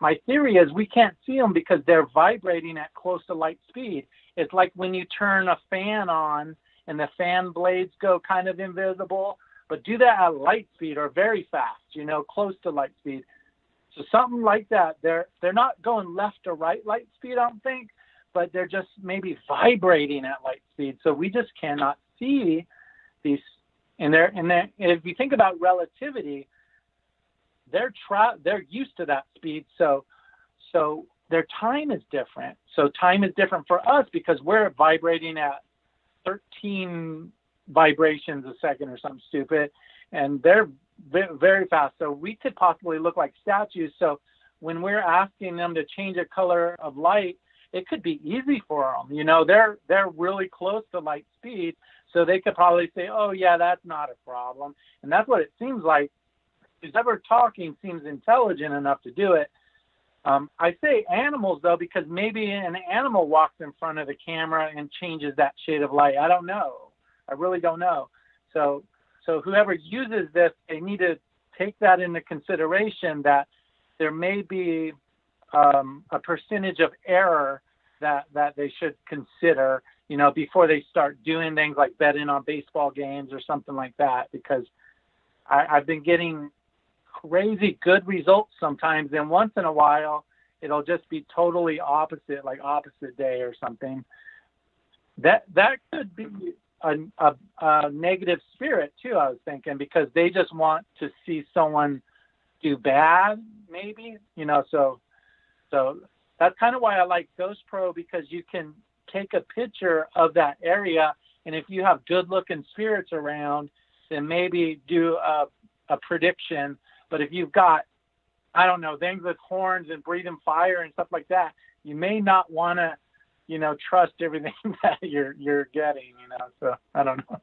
my theory is we can't see them because they're vibrating at close to light speed. It's like when you turn a fan on and the fan blades go kind of invisible, but do that at light speed or very fast, close to light speed. So something like that. They're not going left or right light speed, I don't think, but they're just maybe vibrating at light speed. So we just cannot see these. And if you think about relativity, they're used to that speed. So their time is different. So time is different for us because we're vibrating at 13 vibrations a second or something stupid, and they're very fast. So we could possibly look like statues. So when we're asking them to change a color of light, it could be easy for them. They're really close to light speed, so they could probably say, "Oh yeah, that's not a problem." And that's what it seems like. Who's ever talking seems intelligent enough to do it. I say animals though because maybe an animal walks in front of the camera and changes that shade of light. I don't know. I really don't know. So whoever uses this, they need to take that into consideration that there may be a percentage of error that they should consider, before they start doing things like betting on baseball games or something like that, because I've been getting crazy good results sometimes, and once in a while it'll just be totally opposite, like opposite day or something. That could be a negative spirit too, I was thinking, because they just want to see someone do bad, maybe, so that's kind of why I like Ghost Pro, because you can take a picture of that area, and if you have good looking spirits around, then maybe do a prediction. But if you've got, I don't know, things with horns and breathing fire and stuff like that, you may not want to trust everything that you're getting, so I don't know.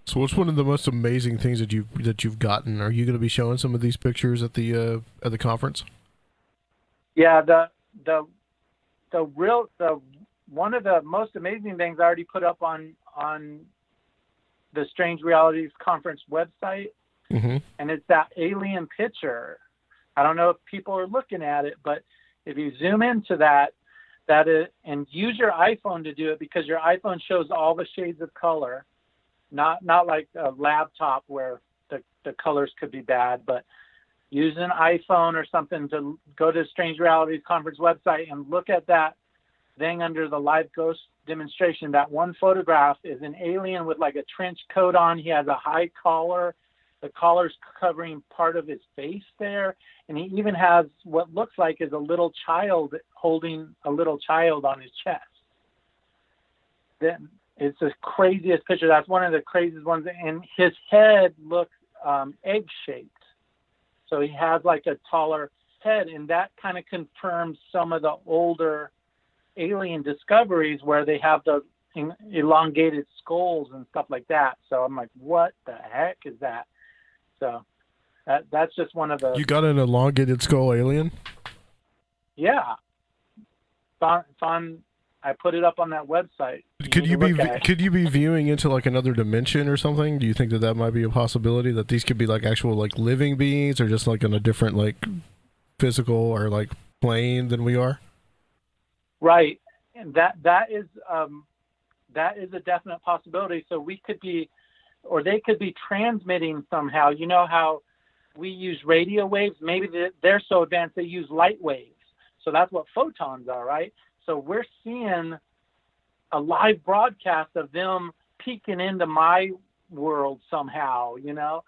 So what's one of the most amazing things that you've gotten? Are you going to be showing some of these pictures at the conference? Yeah, the one of the most amazing things I already put up on the Strange Realities Conference website, and it's that alien picture. I don't know if people are looking at it, but if you zoom into that is, and use your iPhone to do it, because your iPhone shows all the shades of color, not like a laptop where the colors could be bad, but use an iPhone or something to go to Strange Realities Conference website and look at that thing under the live ghost demonstration. That one photograph is an alien with like a trench coat on. He has a high collar. The collar's covering part of his face there. And he even has what looks like is a little child holding a little child on his chest. Then it's the craziest picture. That's one of the craziest ones. And his head looks egg-shaped. So he has like a taller head. And that kind of confirms some of the older alien discoveries where they have the elongated skulls and stuff like that. So I'm like, what the heck is that? So that's just one of the... You got an elongated skull alien? Yeah. It's on, I put it up on that website. Could you be viewing into like another dimension or something? Do you think that might be a possibility, that these could be like actual like living beings, or just like in a different like physical or like plane than we are? Right. And that is a definite possibility. So we could be, or they could be transmitting somehow. You know how we use radio waves? Maybe they're so advanced they use light waves. So that's what photons are, right? So we're seeing a live broadcast of them peeking into my world somehow, you know?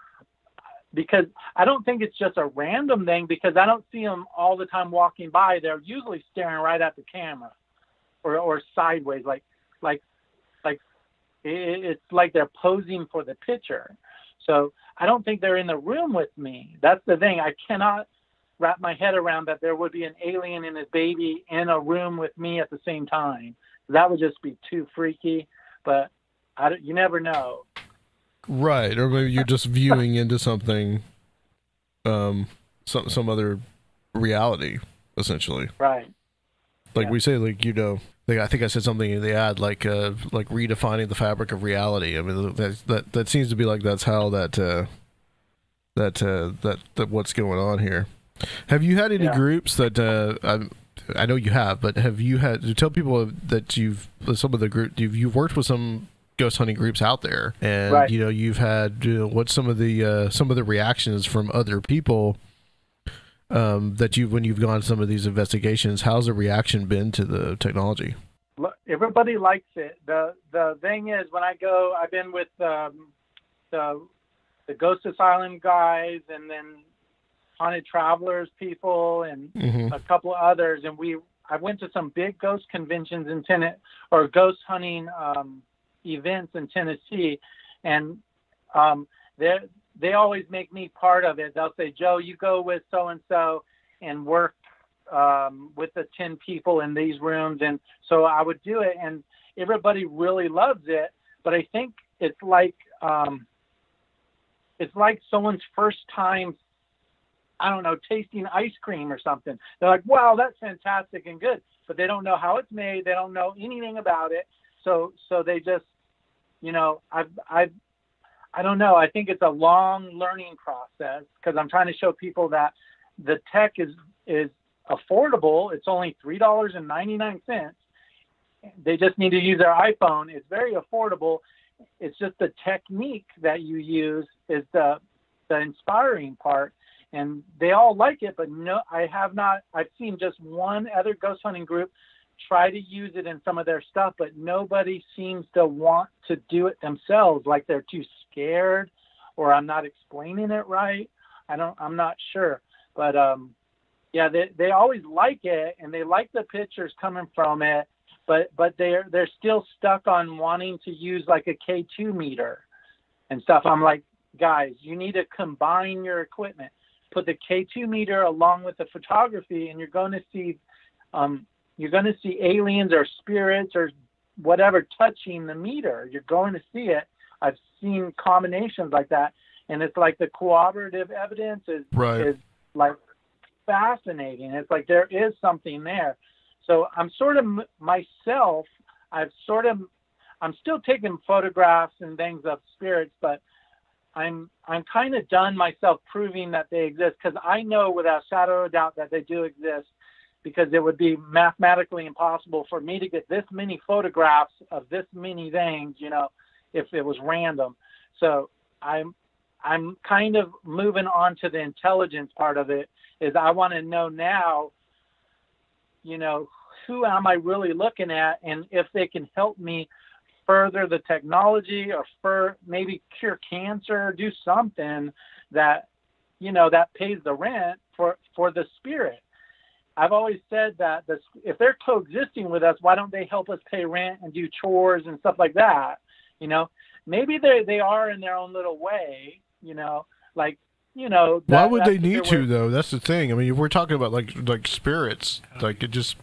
Because I don't think it's just a random thing, because I don't see them all the time walking by. They're usually staring right at the camera or sideways, like it's like they're posing for the picture. So I don't think they're in the room with me. That's the thing. I cannot wrap my head around that there would be an alien and his baby in a room with me at the same time. That would just be too freaky, but you never know. Right, or maybe you're just viewing into something, some other reality, essentially. Right. Like we say, like, you know, like I think I said something in the ad, like redefining the fabric of reality. I mean, that seems to be like that's how that what's going on here. Have you had any groups that I know you have, but have you had to tell people that you've worked with some ghost hunting groups out there, and you know, you've had what's some of the reactions from other people that when you've gone to some of these investigations? How's the reaction been to the technology? Everybody likes it. The thing is, when I go, I've been with the Ghost Asylum guys, and then Haunted Travelers people, and a couple others, and I went to some big ghost conventions in or ghost hunting events in Tennessee, and they always make me part of it. They'll say, Joe, you go with so and so and work with the 10 people in these rooms. And so I would do it, and everybody really loves it. But I think it's like someone's first time, I don't know, tasting ice cream or something. They're like, wow, that's fantastic and good, but they don't know how it's made. They don't know anything about it. So they just, you know, I don't know. I think it's a long learning process, because I'm trying to show people that the tech is affordable. It's only $3.99. They just need to use their iPhone. It's very affordable. It's just the technique that you use is the inspiring part. And they all like it, but no, I've seen just one other ghost hunting group try to use it in some of their stuff, but nobody seems to want to do it themselves. Like they're too scared, or I'm not explaining it right. I'm not sure, but yeah, they always like it, and they like the pictures coming from it, but they're still stuck on wanting to use like a K2 meter and stuff. I'm like, guys, you need to combine your equipment, put the K2 meter along with the photography, and you're going to see aliens or spirits or whatever touching the meter. You're going to see it. I've seen combinations like that, and it's like the cooperative evidence is like fascinating. It's like there is something there. So I'm sort of myself. I'm still taking photographs and things of spirits, but I'm kind of done myself proving that they exist, because I know without a shadow of a doubt that they do exist, because it would be mathematically impossible for me to get this many photographs of this many things, you know, if it was random. So I'm I'm kind of moving on to the intelligence part of it. Is I want to know now, who am I really looking at, and if they can help me further the technology, or maybe cure cancer, do something that, that pays the rent for the spirit. I've always said that if they're coexisting with us, why don't they help us pay rent and do chores and stuff like that? Maybe they are in their own little way, why would they need to, though? That's the thing. I mean, if we're talking about like spirits, like it just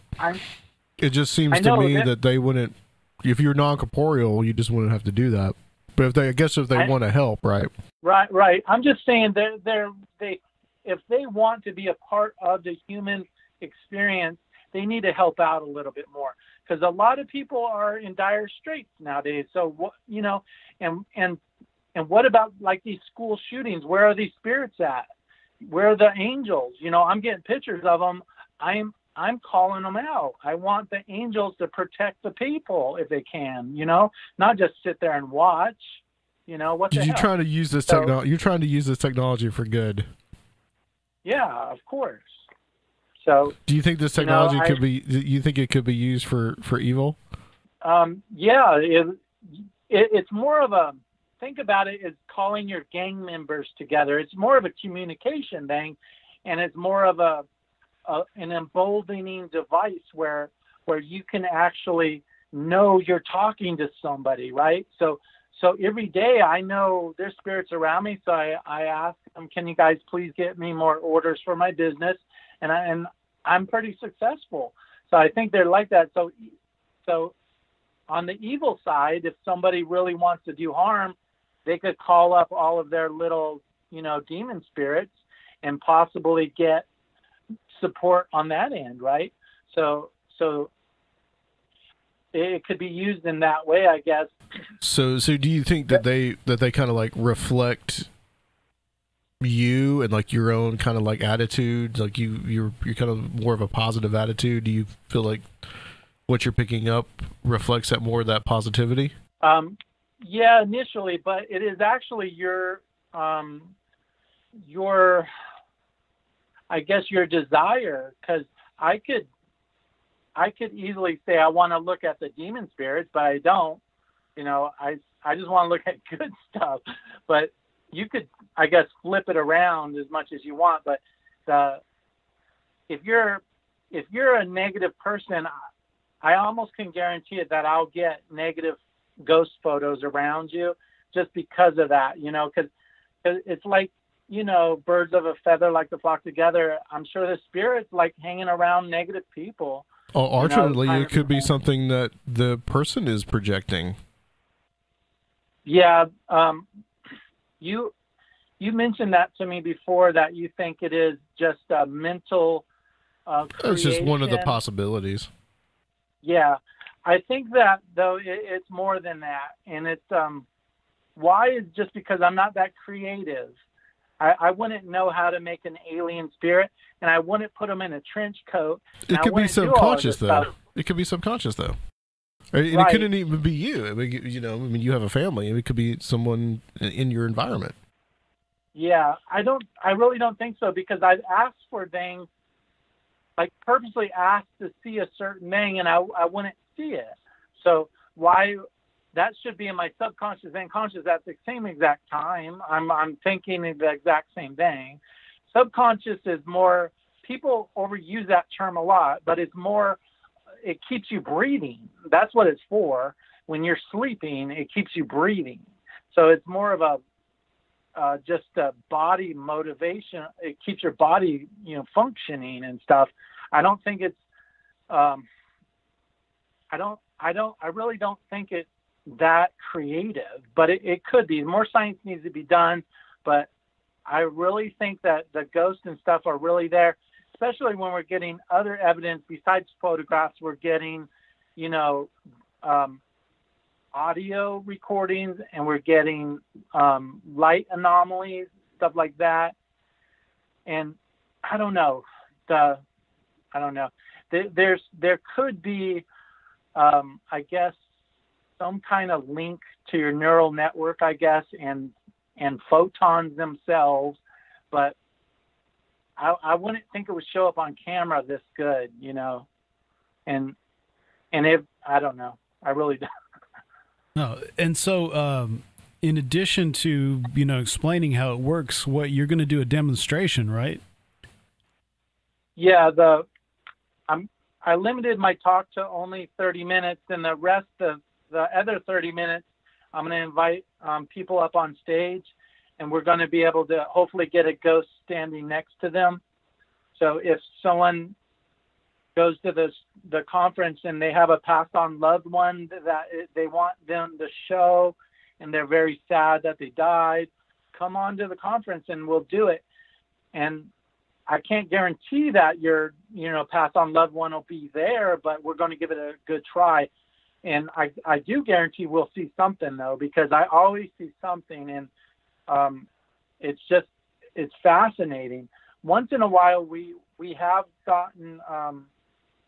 seems to me that they wouldn't. If you're non-corporeal, you just wouldn't have to do that. But if they want to help, right? Right. I'm just saying if they want to be a part of the human experience, they need to help out a little bit more, because a lot of people are in dire straits nowadays. So and what about like these school shootings? Where are these spirits at? Where are the angels? I'm getting pictures of them. I'm calling them out. I want the angels to protect the people if they can, not just sit there and watch. What the hell? You're trying to use this technology. You're trying to use this technology for good. Yeah, of course. So, do you think this technology could be? Do you think it could be used for evil? Yeah, it's more of a. Think about it as calling your gang members together. It's more of a communication thing, and it's more of an emboldening device where you can actually know you're talking to somebody, right? So every day I know there's spirits around me, so I ask them, can you guys please get me more orders for my business? And I'm pretty successful. So I think they're like that. So on the evil side, if somebody really wants to do harm, they could call up all of their little, demon spirits and possibly get support on that end, right? So it could be used in that way, I guess. So do you think that they kind of like reflect you and like your own kind of like attitude, like you're kind of more of a positive attitude? Do you feel like what you're picking up reflects that more of that positivity? Yeah, initially, but it is actually your I guess your desire, because I could easily say I want to look at the demon spirits, but I don't. I just want to look at good stuff. But you could, I guess, flip it around as much as you want. But if you're a negative person, I almost can guarantee it that I'll get negative ghost photos around you just because of that. Because it's like, birds of a feather like to flock together. I'm sure the spirits like hanging around negative people. Oh, alternately, it could be something that the person is projecting. Yeah. You mentioned that to me before, that you think it is just a mental creation. It's just one of the possibilities. Yeah. I think that, though, it's more than that. And it's why is just because I'm not that creative. I wouldn't know how to make an alien spirit, and I wouldn't put them in a trench coat. It could be subconscious, though. It could be subconscious, though. And right. It couldn't even be you. I mean, you have a family, and it could be someone in your environment. Yeah, I really don't think so, because I've asked for things, like purposely asked to see a certain thing, and I wouldn't see it. So why? That should be in my subconscious and conscious at the same exact time. I'm thinking the exact same thing. Subconscious is more, people overuse that term a lot, but it's more, it keeps you breathing. That's what it's for. When you're sleeping, it keeps you breathing. So it's more of a just a body motivation. It keeps your body, functioning and stuff. I don't think it's, I really don't think it's that creative, but it could be. More science needs to be done, but I really think that the ghosts and stuff are really there, especially when we're getting other evidence besides photographs. We're getting, audio recordings, and we're getting light anomalies, stuff like that. And I don't know. There could be, I guess, some kind of link to your neural network, I guess, and and photons themselves, but I wouldn't think it would show up on camera this good, you know. And if I don't know, I really don't. No, and so in addition to, you know, explaining how it works, what you're going to do a demonstration, right? Yeah, I limited my talk to only 30 minutes, and the rest of the other 30 minutes, I'm going to invite people up on stage, and we're going to be able to hopefully get a ghost standing next to them. So if someone goes to the conference and they have a passed on loved one that they want them to show, and they're very sad that they died, come on to the conference and we'll do it. And I can't guarantee that your, you know, passed on loved one will be there, but we're going to give it a good try. And I do guarantee we'll see something, though, because I always see something, and it's fascinating. Once in a while, we have gotten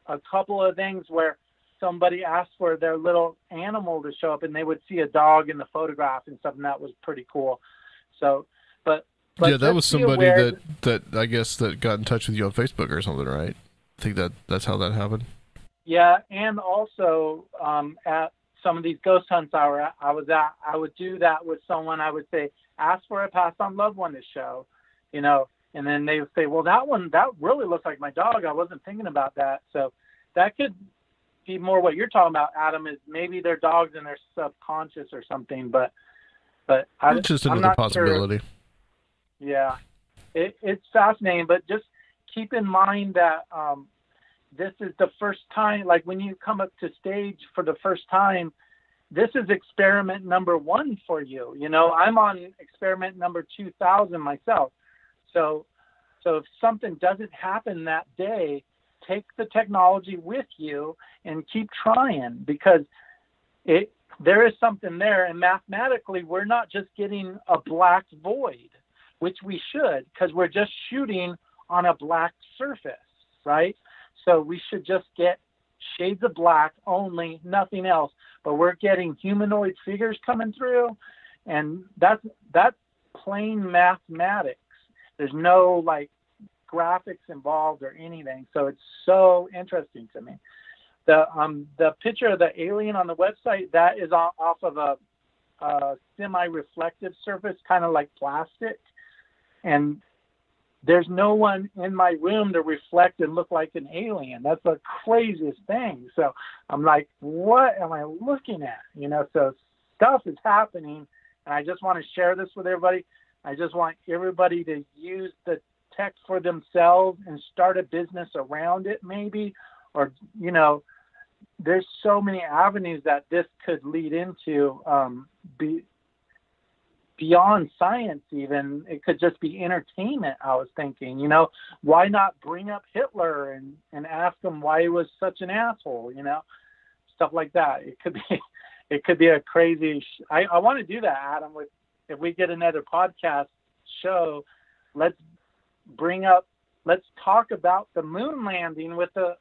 a couple of things where somebody asked for their little animal to show up, and they would see a dog in the photograph and stuff, and that was pretty cool. So, but yeah, that was somebody that I guess that got in touch with you on Facebook or something, right? I think that's how that happened. Yeah, and also at some of these ghost hunts I was at, I would do that with someone. I would say, ask for a passed on loved one to show, you know, and then they would say, well, that really looks like my dog. I wasn't thinking about that. So that could be more what you're talking about, Adam, is maybe their dogs in their subconscious or something. But it's just another possibility. Sure. Yeah, it's fascinating, but just keep in mind that this is the first time, like when you come up to stage for the first time, this is experiment number 1 for you. You know, I'm on experiment number 2000 myself. So if something doesn't happen that day, take the technology with you and keep trying, because there is something there. And mathematically, we're not just getting a black void, which we should, because we're just shooting on a black surface, right? So we should just get shades of black only, nothing else. But we're getting humanoid figures coming through, and that's plain mathematics. There's no like graphics involved or anything. So it's so interesting to me. The picture of the alien on the website, that is off of a semi-reflective surface, kind of like plastic. And there's no one in my room to reflect and look like an alien. That's the craziest thing. So I'm like, what am I looking at? You know, so stuff is happening, and I just want to share this with everybody. I just want everybody to use the tech for themselves and start a business around it, maybe. Or, you know, there's so many avenues that this could lead into, beyond science even. It could just be entertainment, I was thinking. You know, why not bring up Hitler and ask him why he was such an asshole, you know? Stuff like that. It could be a crazy I want to do that, Adam. If we get another podcast show, let's talk about the moon landing with the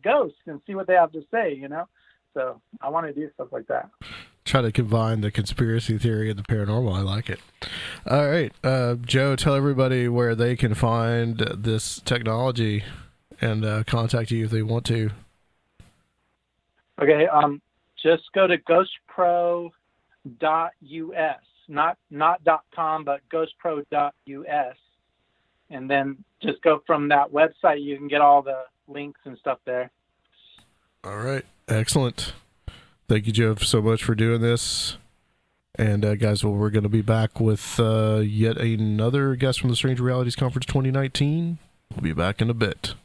ghosts and see what they have to say, you know? So I want to do stuff like that. Try to combine the conspiracy theory and the paranormal. I like it. All right. Joe, tell everybody where they can find this technology and contact you if they want to. Okay. Just go to ghostpro.us, not .com, but ghostpro.us. And then just go from that website. You can get all the links and stuff there. All right. Excellent. Thank you, Joe, so much for doing this. And guys, well, we're going to be back with yet another guest from the Strange Realities Conference 2019. We'll be back in a bit.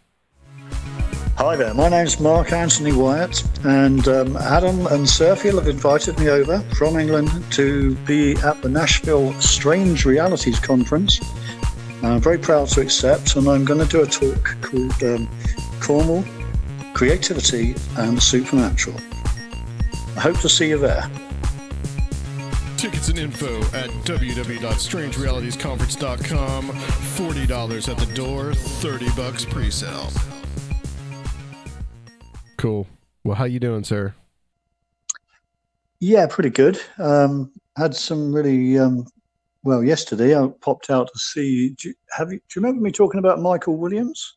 Hi there, my name's Mark Anthony Wyatt, and Adam and Serfiel have invited me over from England to be at the Nashville Strange Realities Conference. I'm very proud to accept, and I'm going to do a talk called Cornwall, Creativity and the Supernatural. I hope to see you there. Tickets and info at www.strangerealitiesconference.com. $40 at the door, $30 pre-sale. Cool. Well, how you doing, sir? Yeah, pretty good. Had some really well, yesterday I popped out to see. Do you remember me talking about Michael Williams,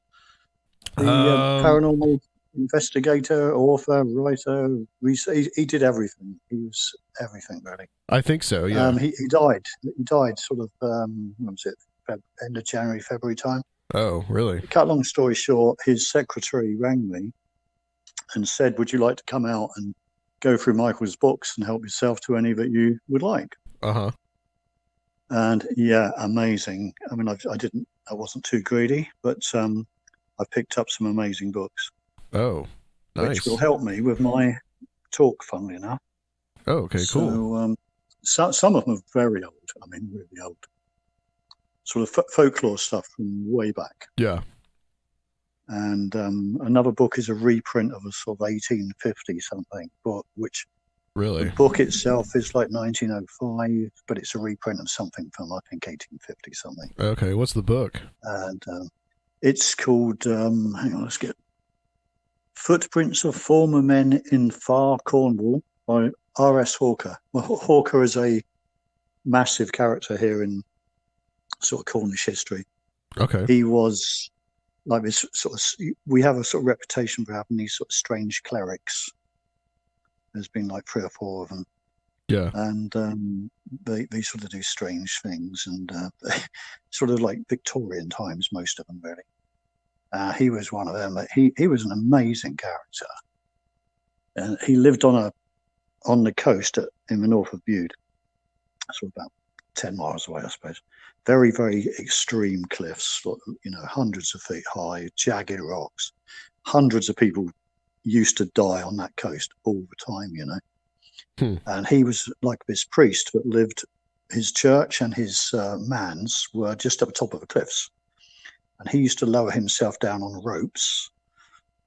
the paranormal investigator, author, writer? He did everything. He was everything, really. I think so. Yeah. He died. He died sort of. When was it? End of January, February time. Oh, really? To cut long story short, his secretary rang me and said, "Would you like to come out and go through Michael's books and help yourself to any that you would like?" Uh-huh. And yeah, amazing. I mean, I wasn't too greedy, but I picked up some amazing books. Oh, nice. Which will help me with my talk, funnily enough. Oh, okay, cool. So some of them are very old. I mean, really old. Sort of folklore stuff from way back. Yeah. And another book is a reprint of a sort of 1850 something book, which really the book itself is like 1905, but it's a reprint of something from I think 1850 something. Okay, what's the book? And it's called hang on, let's get Footprints of Former Men in Far Cornwall by R.S. Hawker. Well, Hawker is a massive character here in sort of Cornish history. Okay. He was like this sort of, we have a sort of reputation for having these sort of strange clerics. There's been like 3 or 4 of them. Yeah. And they sort of do strange things, and sort of like Victorian times, most of them really. He was one of them. He was an amazing character. And he lived on the coast in the north of Bude. So about 10 miles away, I suppose. Very, very extreme cliffs, you know, hundreds of feet high, jagged rocks. Hundreds of people used to die on that coast all the time, you know. And he was like this priest that lived, his church and his manse were just up the top of the cliffs. And he used to lower himself down on ropes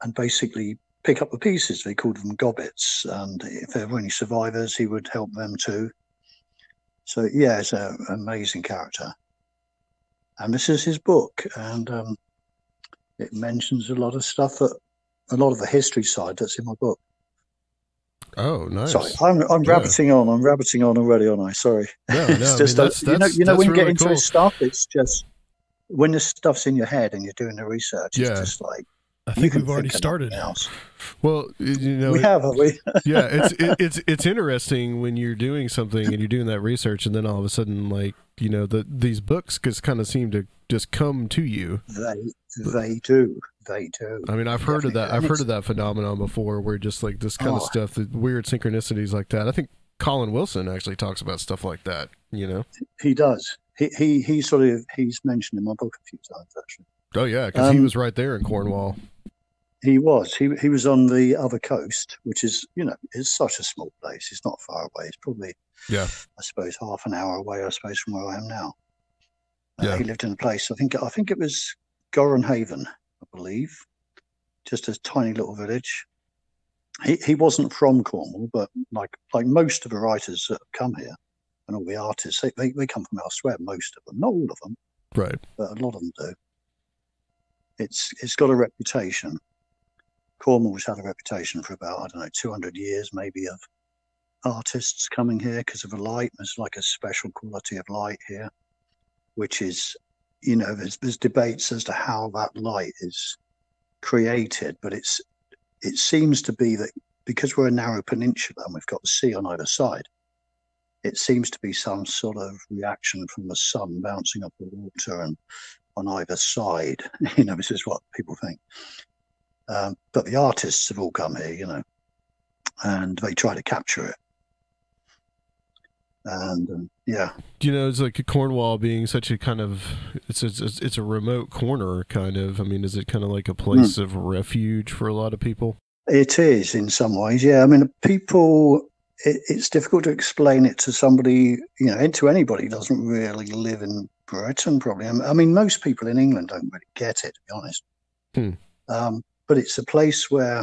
and basically pick up the pieces. They called them gobbets. And if there were any survivors, he would help them too. So, yeah, it's an amazing character. And this is his book. And it mentions a lot of stuff, a lot of the history side that's in my book. Oh, nice. Sorry, I'm rabbiting on. I'm rabbiting on already, aren't I? Sorry. No, it's just, you know, when you get into this stuff, it's just, when this stuff's in your head and you're doing the research, it's just like, I think we've already started. Well, you know, we have, haven't we? Yeah, it's interesting when you're doing something and you're doing that research, and then all of a sudden, like, you know, these books just kind of seem to just come to you. They do. I mean, I've heard of that. I've heard of that phenomenon before, where just like this kind of stuff, the weird synchronicities like that. I think Colin Wilson actually talks about stuff like that. You know, he does. He's mentioned in my book a few times actually. Oh yeah, because he was right there in Cornwall. He was. He was on the other coast, which is, you know, it's such a small place. It's not far away. It's probably, I suppose, half an hour away, I suppose, from where I am now. He lived in a place, I think it was Gorenhaven, I believe, just a tiny little village. He wasn't from Cornwall, but like most of the writers that have come here and all the artists, they come from elsewhere, most of them, not all of them, right? But a lot of them do. It's got a reputation. Cornwall's had a reputation for about, I don't know, 200 years maybe, of artists coming here because of the light. There's like a special quality of light here, which is, you know, there's debates as to how that light is created, but it seems to be that because we're a narrow peninsula and we've got the sea on either side, it seems to be some sort of reaction from the sun bouncing up the water and on either side. You know, this is what people think. But the artists have all come here, you know, and they try to capture it. And you know, it's like Cornwall being such a kind of, it's a remote corner kind of. I mean, is it kind of like a place of refuge for a lot of people? It is in some ways, yeah. I mean, people, it's difficult to explain it to somebody, you know, to anybody who doesn't really live in Britain, probably. I mean, most people in England don't really get it, to be honest. But it's a place where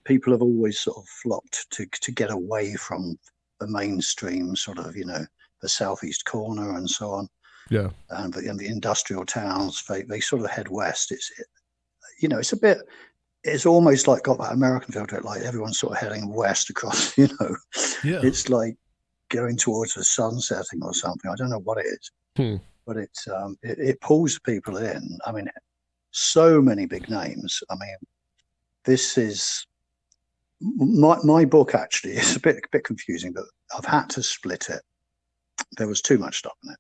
people have always sort of flocked to get away from the mainstream sort of, you know, the southeast corner and so on. Yeah. And the industrial towns, they sort of head west. You know, it's almost like got that American feel to it, like everyone's sort of heading west across, you know. Yeah. It's like going towards the sun setting or something. I don't know what it is, Hmm. but it pulls people in. I mean, so many big names. I mean, this is my book. Actually, it's a bit confusing, but I've had to split it. There was too much stuff in it.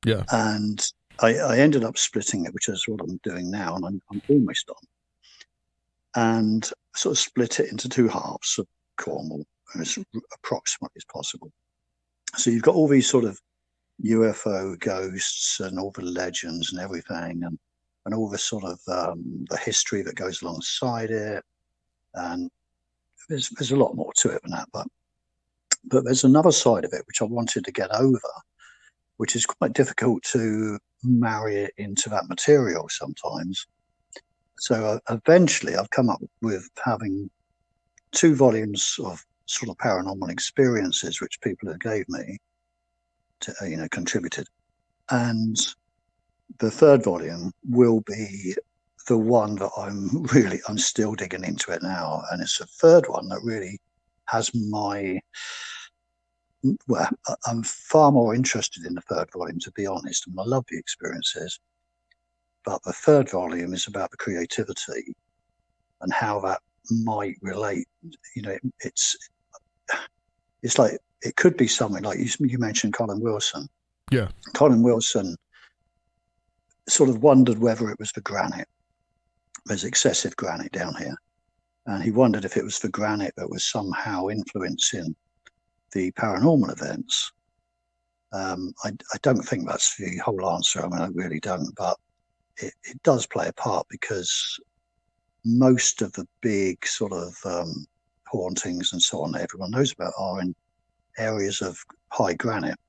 Yeah, and I ended up splitting it, which is what I'm doing now, and I'm almost done. And sort of split it into two halves of Cornwall, as approximately as possible. So you've got all these sort of UFO ghosts and all the legends and everything, and all the sort of the history that goes alongside it. And there's a lot more to it than that, but there's another side of it which I wanted to get over, which is quite difficult to marry it into that material sometimes. So eventually I've come up with having 2 volumes of sort of paranormal experiences which people have gave me to, contributed. And the 3rd volume will be the one that I'm still digging into it now. And it's the 3rd one that really has I'm far more interested in the 3rd volume, to be honest. And I love the experiences. But the 3rd volume is about the creativity and how that might relate. It's like it could be something like you mentioned Colin Wilson. Yeah. Colin Wilson sort of wondered whether it was the granite. There's excessive granite down here. And he wondered if it was the granite that was somehow influencing the paranormal events. I don't think that's the whole answer. I mean, I really don't. But it does play a part, because most of the big sort of hauntings and so on that everyone knows about are in areas of high granite.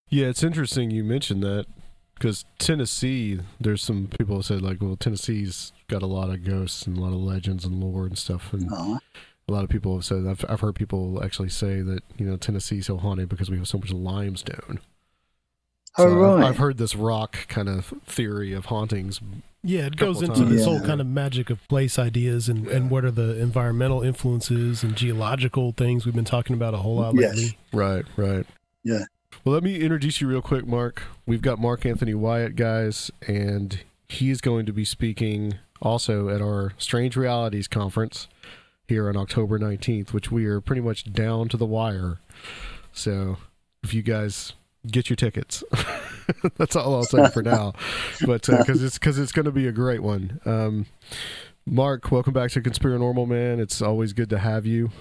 Yeah, it's interesting you mentioned that, because Tennessee, there's some people who said, like, well, Tennessee's got a lot of ghosts and a lot of legends and lore and stuff. And a lot of people have said, I've heard people actually say that, Tennessee's so haunted because we have so much limestone. So right. I've heard this rock kind of theory of hauntings. Yeah, it goes into this whole kind of magic of place ideas and what are the environmental influences and geological things we've been talking about a whole lot lately. Right. Yeah. Well, let me introduce you real quick, Mark. We've got Mark Anthony Wyatt, guys, and he's going to be speaking also at our Strange Realities conference here on October 19th, which we are pretty much down to the wire. So if you guys get your tickets, that's all I'll say for now. But because it's going to be a great one. Mark, welcome back to Conspirinormal, man. It's always good to have you.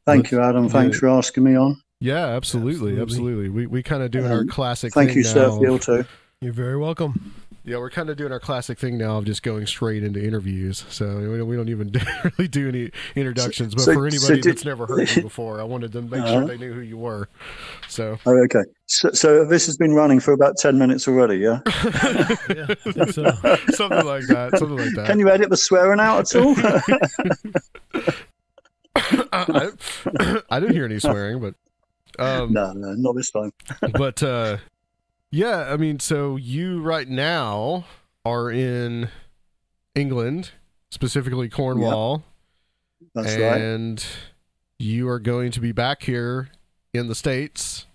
Thank you, Adam. Thanks for asking me on. Yeah, absolutely. We kind of doing our classic thank thing you, now. Sir Phil, too. You're very welcome. Yeah, we're kind of doing our classic thing now of just going straight into interviews. So we don't even really do any introductions. But for anybody that's never heard you before, I wanted to make sure they knew who you were. So okay. So this has been running for about 10 minutes already, yeah? Yeah, I think so. Something like that. Can you edit the swearing out at all? I didn't hear any swearing, but no, not this time. But yeah, I mean, so you right now are in England, specifically Cornwall. Yep. That's right. And you are going to be back here in the States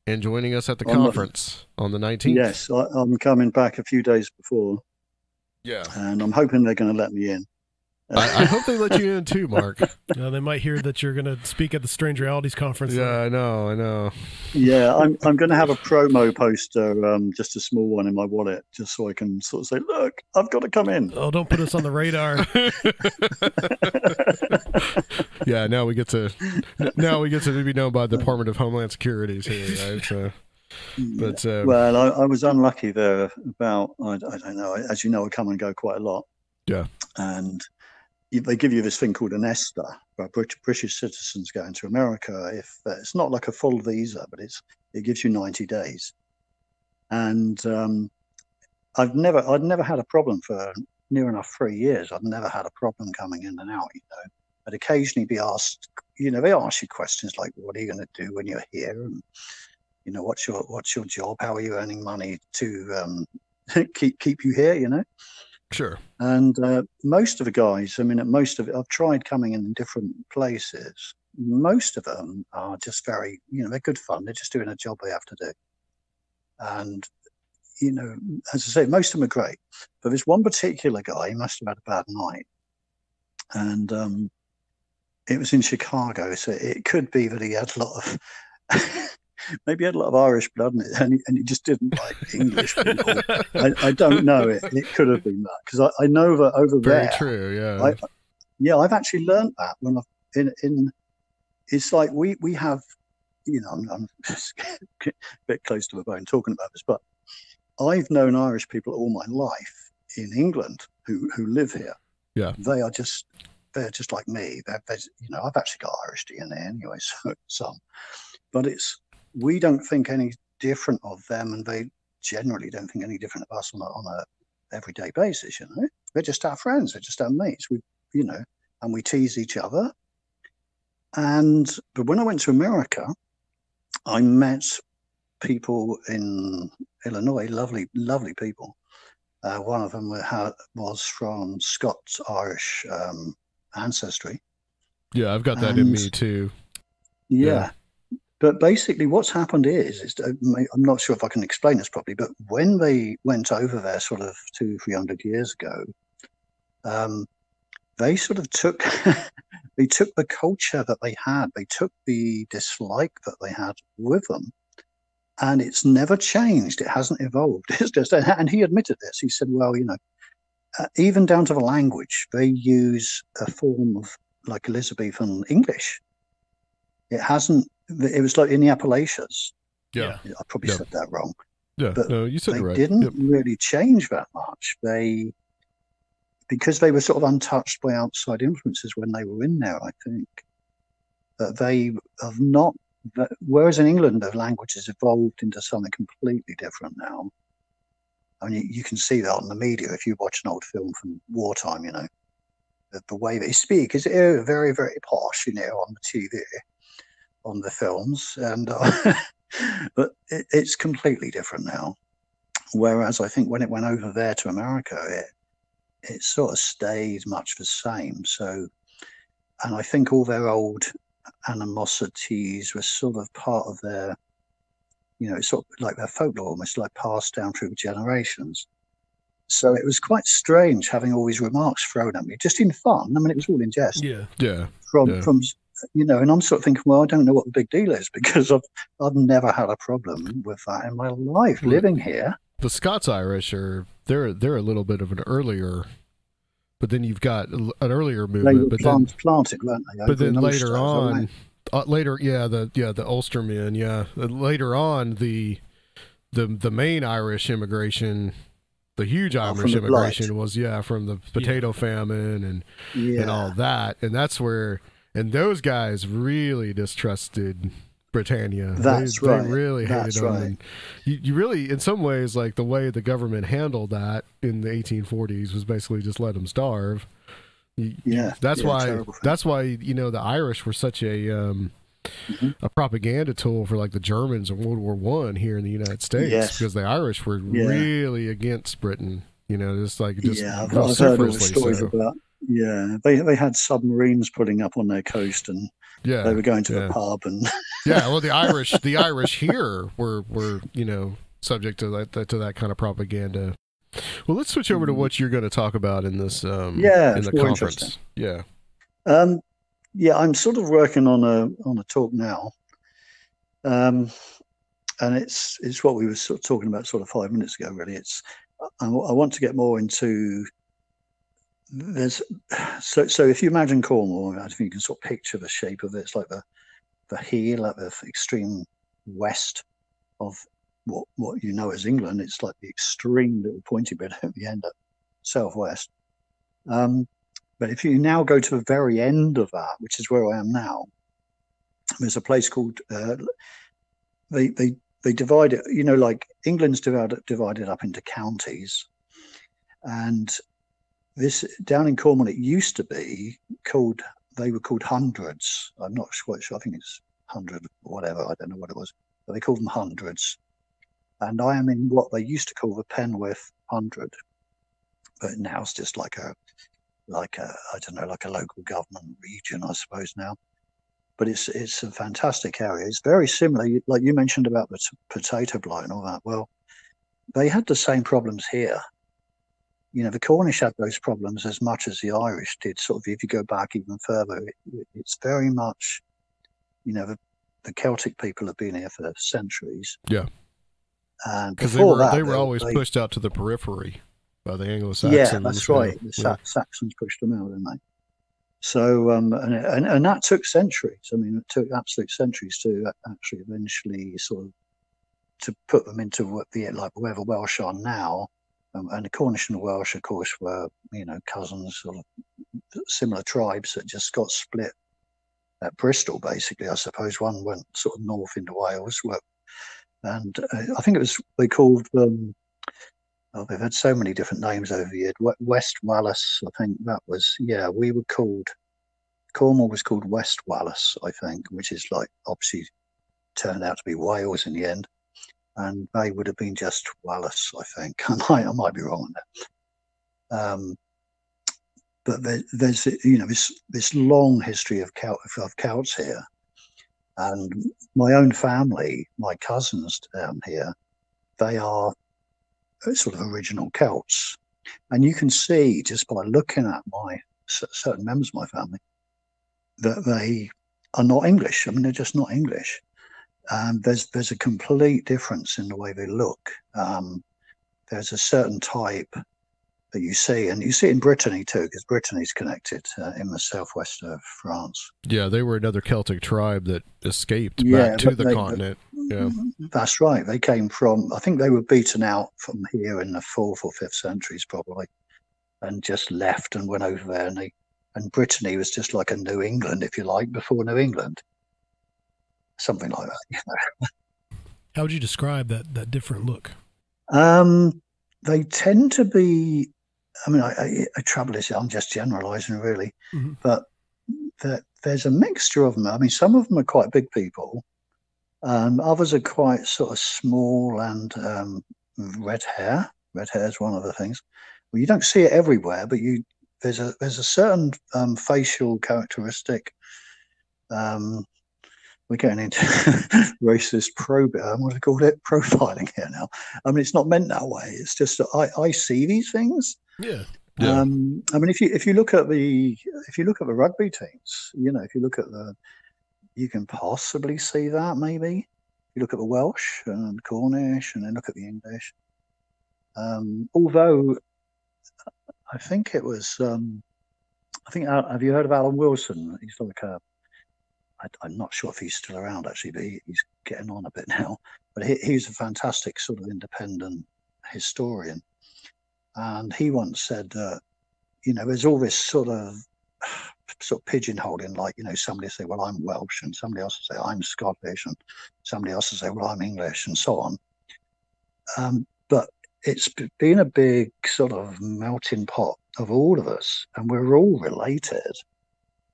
and joining us at the conference on the 19th. Yes, I'm coming back a few days before. Yeah. And I'm hoping they're going to let me in. I hope they let you in too, Mark. They might hear that you're going to speak at the Strange Realities conference. Yeah, I know. Yeah, I'm going to have a promo poster, just a small one in my wallet, just so I can sort of say, look, I've got to come in. Oh, don't put us on the radar. Yeah, now we get to be known by the Department of Homeland Security here, right? So, but well, I was unlucky there about I don't know. As you know, I come and go quite a lot. Yeah, and they give you this thing called an ESTA, where British citizens go into America. If it's not like a full visa, but it gives you 90 days. And I'd never had a problem for near enough 3 years. I've never had a problem coming in and out. I'd occasionally be asked. They ask you questions like, "What are you going to do when you're here?" And what's your job? How are you earning money to keep you here? Sure. And most of the guys, I've tried coming in different places, most of them are just very, they're good fun. They're just doing a job they have to do. And, as I say, most of them are great. But there's one particular guy, he must have had a bad night. And it was in Chicago. So it could be that he had a lot of, maybe he had a lot of Irish blood in it, and he just didn't like English people. I don't know. It could have been that, because I know that over Very there. true, yeah. I've actually learned that when it's like we have, I'm a bit close to the bone talking about this, but I've known Irish people all my life in England who live here. Yeah, they're just like me. They're I've actually got Irish DNA anyway, so some, but we don't think any different of them, and they generally don't think any different of us on a everyday basis. They're just our friends. They're just our mates. And we tease each other. But when I went to America, I met people in Illinois, lovely, lovely people. One of them was from Scots-Irish ancestry. Yeah, I've got that in me too. Yeah. But basically what's happened is I'm not sure if I can explain this properly, but when they went over there sort of 200-300 years ago, they sort of took they took the culture that they had, they took the dislike that they had with them, and it's never changed. It hasn't evolved. It's just, and he admitted this. He said, well, even down to the language, they use a form of like Elizabethan English. It was like in the Appalachians. Yeah. I probably said that wrong. Yeah, but no, you said it right. They didn't really change that much. Because they were sort of untouched by outside influences when they were in there, I think, that they have not. Whereas in England, the language has evolved into something completely different now. I mean, you can see that on the media. If you watch an old film from wartime, the way they speak is very, very posh, on the TV, on the films, and but it's completely different now. Whereas I think when it went over there to America, it sort of stayed much the same. So, and I think all their old animosities were sort of part of their, it's sort of like their folklore, almost like passed down through generations. So it was quite strange having all these remarks thrown at me, just in fun. I mean, it was all in jest. Yeah. From and I'm sort of thinking, well, I don't know what the big deal is, because I've never had a problem with that in my life living here. The Scots-Irish they're a little bit of an earlier, but then you've got an earlier movement. They were planted, weren't they? But then later on, the Ulstermen, later on, the main Irish immigration, the huge Irish immigration was from the potato famine and all that, and that's where, and those guys really distrusted Britannia. That's right. They really hated them. Right. You really, in some ways, like the way the government handled that in the 1840s was basically just let them starve. That's why the Irish were such a propaganda tool for like the Germans in World War I here in the United States, because the Irish were really against Britain. I've heard all the stories about. Yeah, they had submarines putting up on their coast, and they were going to the pub, and well, the Irish here were subject to that kind of propaganda. Well, let's switch over to what you're going to talk about in this in the conference. I'm sort of working on a talk now, and it's what we were sort of talking about sort of 5 minutes ago. Really, I want to get more into. So if you imagine Cornwall, I think you can sort of picture the shape of it. It's like the heel at the extreme west of what you know as England. It's like the extreme little pointy bit at the end of southwest. But if you now go to the very end of that, which is where I am now, there's a place called they divide it. Like England's divided up into counties, and this down in Cornwall, it used to be called. They were called hundreds. I'm not quite sure. I think it's 100 or whatever. I don't know what it was, but they called them hundreds. And I am in what they used to call the Penwith 100, but now it's just like a I don't know, like a local government region, I suppose now. but it's a fantastic area. It's very similar, like you mentioned about the potato blight and all that. Well, they had the same problems here. You know, the Cornish had those problems as much as the Irish did. Sort of, if you go back even further, it's very much, you know, the Celtic people have been here for centuries. Yeah, and because they were always pushed out to the periphery by the Anglo-Saxons. Yeah, that's right. The Saxons pushed them out, didn't they? So, and that took centuries. I mean, it took absolute centuries to actually eventually sort of to put them into where the Welsh are now. And the Cornish and the Welsh, of course, were, you know, cousins, sort of similar tribes that just got split at Bristol, basically. I suppose one went sort of north into Wales, and I think it was, they called them, they've had so many different names over the years. West Wallace, I think that was, we were called, Cornwall was called West Wallace, I think, which is like, obviously turned out to be Wales in the end. And they would have been just Wallace, I think. I might be wrong on that. But there's, you know, this long history of Celts here. And my own family, my cousins down here, they are sort of original Celts. And you can see just by looking at certain members of my family that they are not English. I mean, they're just not English. There's a complete difference in the way they look. There's a certain type that you see, and you see it in Brittany too, because Brittany's connected in the southwest of France. Yeah, they were another Celtic tribe that escaped back to the continent. Yeah, that's right. They came from, I think they were beaten out from here in the 4th or 5th centuries probably, and just left and went over there. And Brittany was just like a New England, if you like, before New England. Something like that, you know. How would you describe that different look? They tend to be, I mean, I trouble is, I'm just generalizing really, but there's a mixture of them. I mean, some of them are quite big people, others are quite sort of small and red hair. Red hair is one of the things. Well, you don't see it everywhere, but there's a certain facial characteristic. We're getting into racist what do you call it? Profiling here now. I mean, it's not meant that way. It's just that I see these things. Yeah. I mean, if you look at the rugby teams, you know, if you look at you can possibly see that maybe. If you look at the Welsh and Cornish, and then look at the English. Although I think it was, have you heard of Alan Wilson? He's like I'm not sure if he's still around actually, but he's getting on a bit now. But he's a fantastic sort of independent historian. And he once said that, you know, there's all this sort of pigeonholing, like, you know, somebody will say, well, I'm Welsh, and somebody else will say, I'm Scottish, and somebody else will say, well, I'm English, and so on. But it's been a big sort of melting pot of all of us, and we're all related.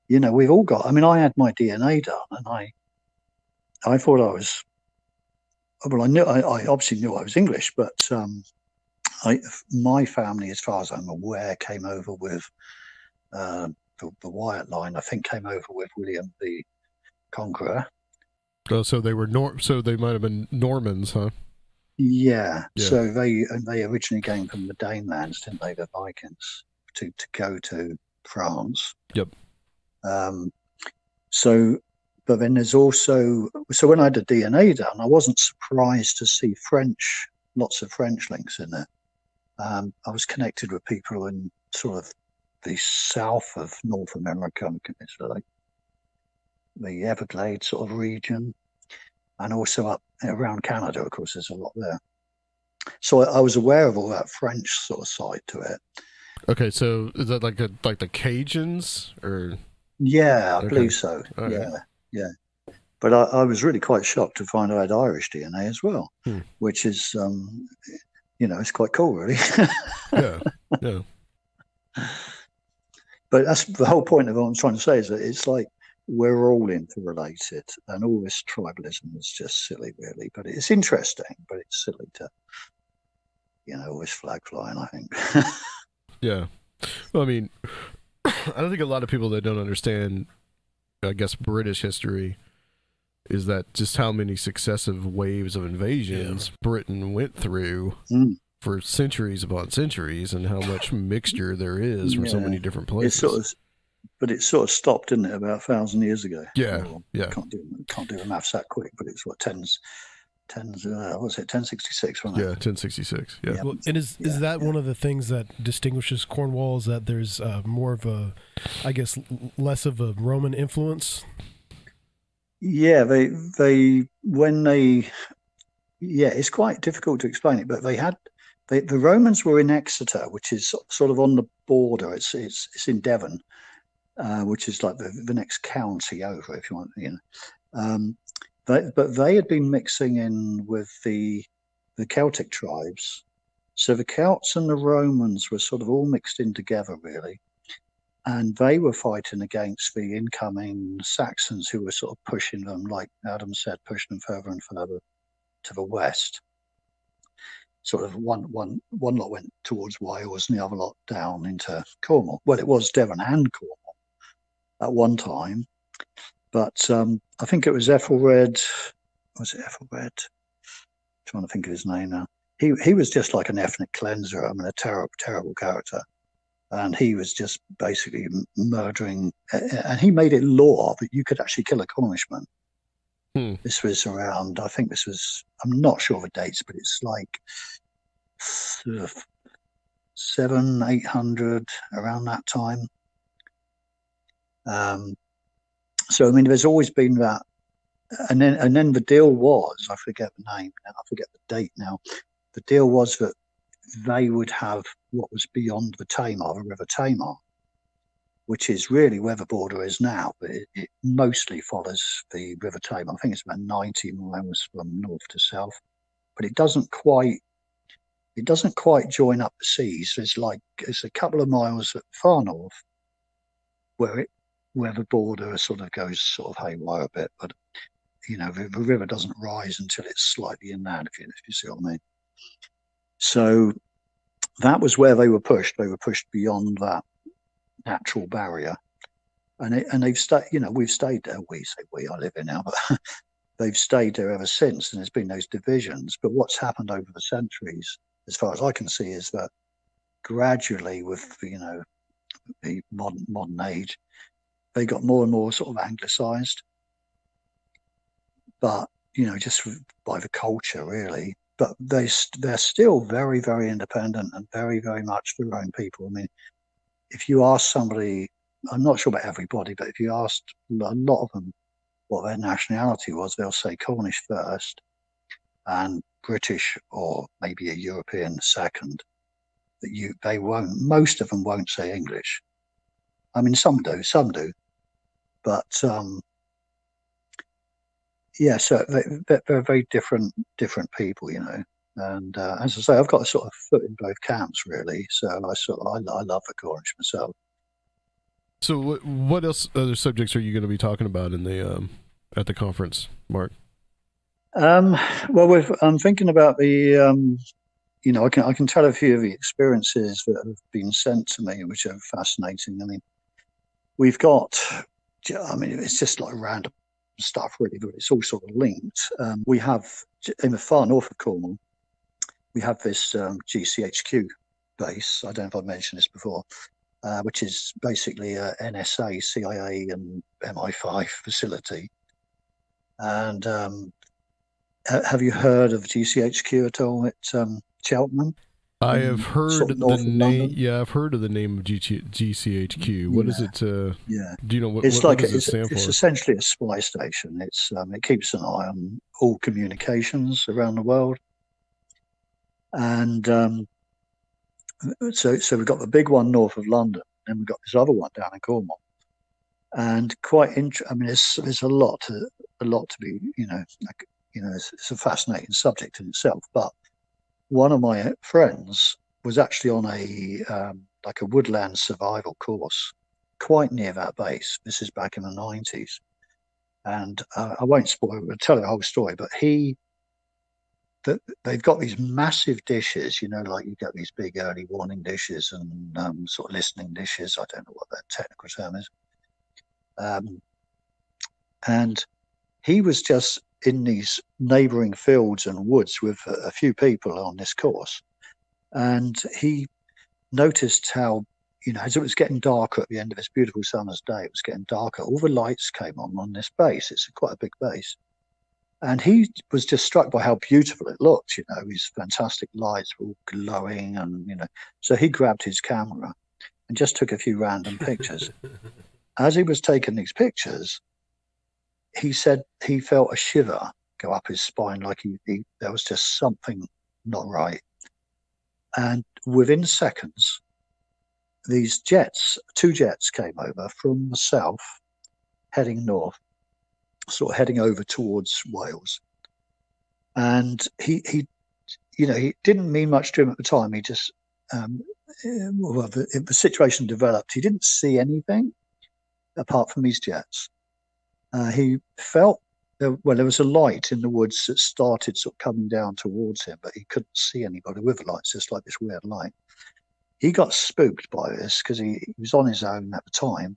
You know, we've all got, I mean, I had my DNA done, and I thought I was, well, I obviously knew I was English, but my family, as far as I'm aware, came over with the Wyatt line. I think came over with William the Conqueror. Oh, so they were so they might have been Normans, huh? Yeah. So they originally came from the Danelands, didn't they? The Vikings to go to France. Yep. But then there's also, so when I had the DNA done, I wasn't surprised to see lots of French links in there. I was connected with people in sort of the south of North America, like the Everglades sort of region, and also up around Canada, of course, there's a lot there. So I was aware of all that French sort of side to it. Okay, so is that like the Cajuns, or? Yeah, I believe so. Okay. Yeah. But I was really quite shocked to find I had Irish DNA as well, which is, you know, it's quite cool, really. Yeah. But that's the whole point of what I'm trying to say, is that it's like we're all interrelated, and all this tribalism is just silly, really. But it's interesting, but it's silly to, you know, always flag flying, I think. Yeah. Well, I mean, I don't think a lot of people that don't understand I guess, British history, is that just how many successive waves of invasions Britain went through for centuries upon centuries, and how much mixture there is from so many different places. But it sort of stopped, didn't it, about 1,000 years ago? Yeah, Can't do the maths that quick, but it's what, what was it, 1066, wasn't it? 1066, yeah. Well, and is that one of the things that distinguishes Cornwall, is that there's more of a, I guess, less of a Roman influence? Yeah, it's quite difficult to explain it, but the Romans were in Exeter, which is sort of on the border. It's in Devon, which is like the next county over, if you want, but they had been mixing in with the Celtic tribes. So the Celts and the Romans were sort of all mixed in together, really. And they were fighting against the incoming Saxons, who were sort of pushing them, like Adam said, pushing them further and further to the west. Sort of one lot went towards Wales and the other lot down into Cornwall. Well, it was Devon and Cornwall at one time. But I think it was Ethelred. Was it Ethelred? I'm trying to think of his name now. He was just like an ethnic cleanser. I mean, a terrible character. And he was just basically murdering. And he made it law that you could actually kill a Cornishman. This was around, I'm not sure of the dates, but it's like 700-800, around that time. So I mean, there's always been that, and then the deal was, I forget the name now, I forget the date now. The deal was that they would have what was beyond the Tamar, the River Tamar, which is really where the border is now, but it mostly follows the River Tamar. I think it's about 90 miles from north to south, but it doesn't quite join up the seas. It's a couple of miles at far north where the border sort of goes sort of haywire a bit, but the river doesn't rise until it's slightly inland, if you see what I mean. So that was where they were pushed. They were pushed beyond that natural barrier, and they've stayed. We've stayed there. We say we. I live here now, but they've stayed there ever since. And there's been those divisions. But what's happened over the centuries, as far as I can see, is that gradually, with the modern age, they got more and more sort of anglicised. But just by the culture, really. But they're still very, very independent and very, very much their own people. I mean, if you ask somebody, I'm not sure about everybody, but if you asked a lot of them what their nationality was, they'll say Cornish first and British or maybe a European second. Most of them won't say English. I mean, some do, but yeah, so they're very different people, And as I say, I've got a sort of foot in both camps, really. So I love the Cornish myself. So what else other subjects are you going to be talking about in the at the conference, Mark? Well, I'm thinking about the I can tell a few of the experiences that have been sent to me, which are fascinating. I mean, it's just like random stuff, really, but it's all sort of linked. We have in the far north of Cornwall, we have this GCHQ base. I don't know if I've mentioned this before, which is basically a NSA, CIA, and MI5 facility. And have you heard of GCHQ at all? It's Cheltenham. I have heard the name. Yeah, I've heard of the name of GCHQ. What is it? Yeah. Do you know what? It's what does it stand for? It's essentially a spy station. It keeps an eye on all communications around the world, and so we've got the big one north of London, and we've got this other one down in Cornwall, and I mean, there's a lot to be, it's a fascinating subject in itself, but. One of my friends was actually on a woodland survival course quite near that base. This is back in the 90s. And I won't spoil it, I'll tell the whole story, but they've got these massive dishes, like you get these big early warning dishes and sort of listening dishes. I don't know what that technical term is. And he was just in these neighbouring fields and woods with a few people on this course. And he noticed how, as it was getting darker at the end of this beautiful summer's day, it was getting darker. All the lights came on this base. It's quite a big base. And he was just struck by how beautiful it looked. These fantastic lights were all glowing. And, so he grabbed his camera and just took a few random pictures. As he was taking these pictures, he said he felt a shiver go up his spine, like there was just something not right. And within seconds, these two jets came over from the south, heading north, sort of heading over towards Wales. And he didn't mean much to him at the time. He just, the situation developed. He didn't see anything apart from these jets. He felt there was a light in the woods that started sort of coming down towards him, but he couldn't see anybody with the lights, just like this weird light. He got spooked by this because he was on his own at the time,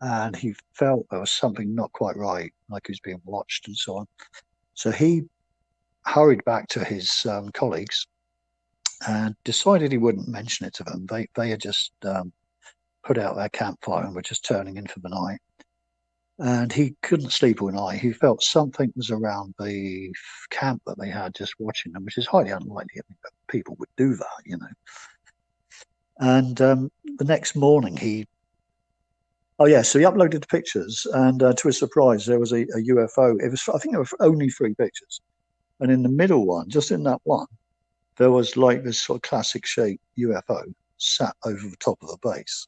and he felt there was something not quite right, like he was being watched and so on. So he hurried back to his colleagues and decided he wouldn't mention it to them. They had just put out their campfire and were just turning in for the night. And he couldn't sleep all night. He felt something was around the camp that they had, just watching them, which is highly unlikely. I think that people would do that, And the next morning, so he uploaded the pictures, and to his surprise, there was a UFO. I think there were only 3 pictures, and in the middle one, just in that one, there was like this sort of classic shape UFO sat over the top of the base,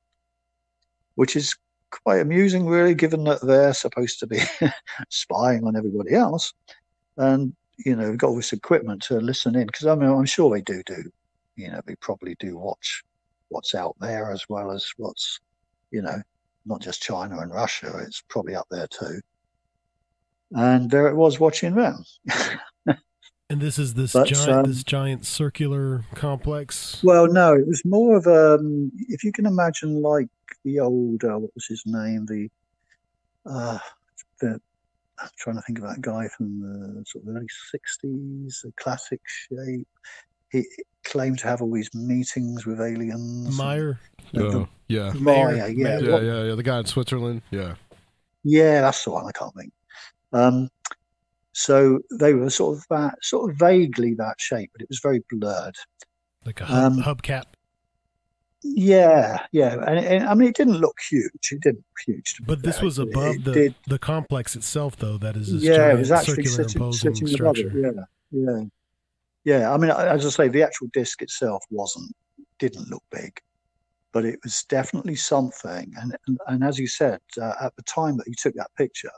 which is quite amusing, really, given that they're supposed to be spying on everybody else, and we've got all this equipment to listen in, because I'm sure they do they probably do watch what's out there as well as what's not just China and Russia. It's probably up there too, and there it was watching them. And this is this giant circular complex. Well, no, it was more of if you can imagine, like the old what was his name? I'm trying to think of that guy from the sort of early '60s, a classic shape. He claimed to have all these meetings with aliens. Meyer. Yeah. Meyer, yeah. The guy in Switzerland. Yeah. Yeah, that's the one. I can't think. So they were sort of vaguely that shape, but it was very blurred, like a hubcap. Yeah, and I mean, it didn't look huge. It didn't look huge. But this was above the complex itself, though. That is, it was actually circular sitting structure. Above it. Yeah. I mean, as I say, the actual disc itself didn't look big, but it was definitely something. And as you said, at the time that you took that picture,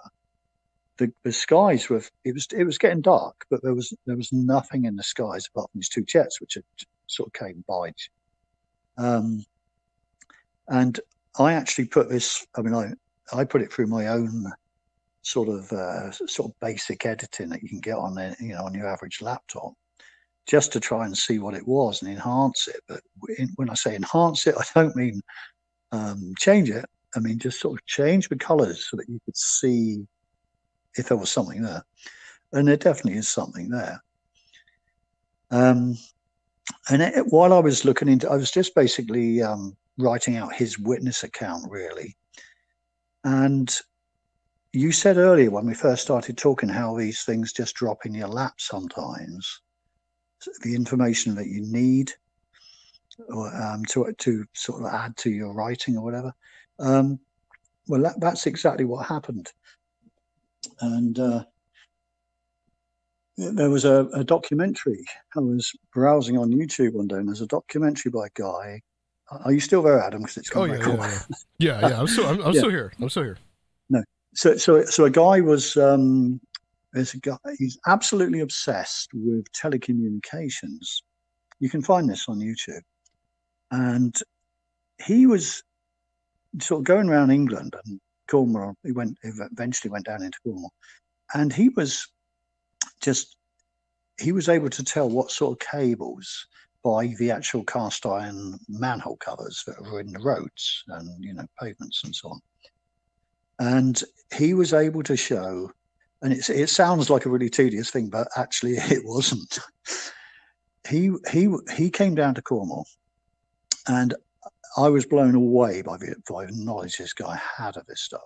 the skies were. It was getting dark, but there was nothing in the skies apart from these 2 jets, which had sort of came by. And I actually put this. I mean, I put it through my own sort of basic editing that you can get on on your average laptop, just to try and see what it was and enhance it. But when I say enhance it, I don't mean change it. I mean just sort of change the colors so that you could see if there was something there, and there definitely is something there. And while I was looking into, I was just basically writing out his witness account, really. And you said earlier when we first started talking how these things just drop in your lap sometimes, the information that you need or, to sort of add to your writing or whatever. Well, that's exactly what happened. And there was a documentary. I was browsing on YouTube one day, and there's a documentary by a guy. Are you still there, Adam? Because it's gone back on. Yeah. I'm still here. No. So a guy was. There's a guy. He's absolutely obsessed with telecommunications. You can find this on YouTube, and he was sort of going around England and Cornwall. He eventually went down into Cornwall, and he was able to tell what sort of cables by the actual cast iron manhole covers that were in the roads and pavements and so on. And he was able to show, and it sounds like a really tedious thing, but actually it wasn't. He came down to Cornwall, and I was blown away by the knowledge this guy had of this stuff.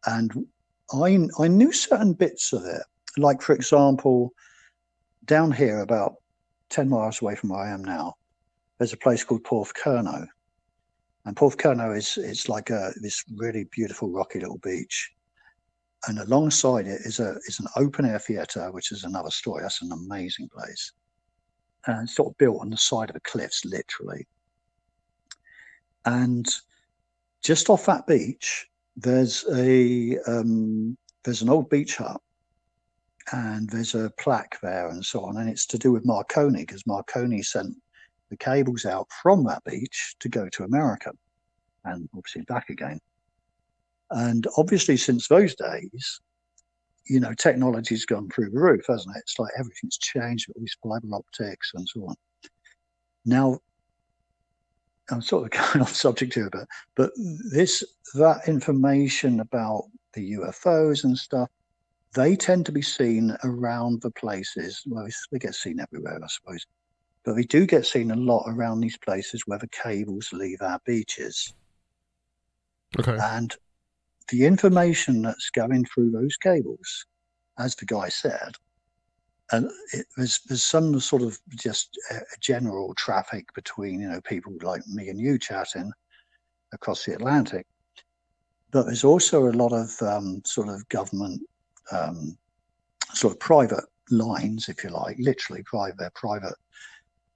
And I knew certain bits of it. Like, for example, down here, about 10 miles away from where I am now, there's a place called Porthcurno. And Porthcurno is like this really beautiful rocky little beach. And alongside it is an open air theatre, which is another story. That's an amazing place. And it's sort of built on the side of the cliffs, literally. And just off that beach, there's an old beach hut, and there's a plaque there and so on. And it's to do with Marconi, because Marconi sent the cables out from that beach to go to America and obviously back again. And obviously since those days, you know, technology's gone through the roof, hasn't it? It's like everything's changed with these fiber optics and so on. Now, I'm sort of going off subject here, but that information about the UFOs and stuff, they tend to be seen around the places. Well, they get seen everywhere, I suppose, but they do get seen a lot around these places where the cables leave our beaches. Okay. And the information that's going through those cables, as the guy said, and there's some sort of just a general traffic between, you know, people like me and you chatting across the Atlantic, but there's also a lot of sort of government, sort of private lines, if you like, literally private. They're private,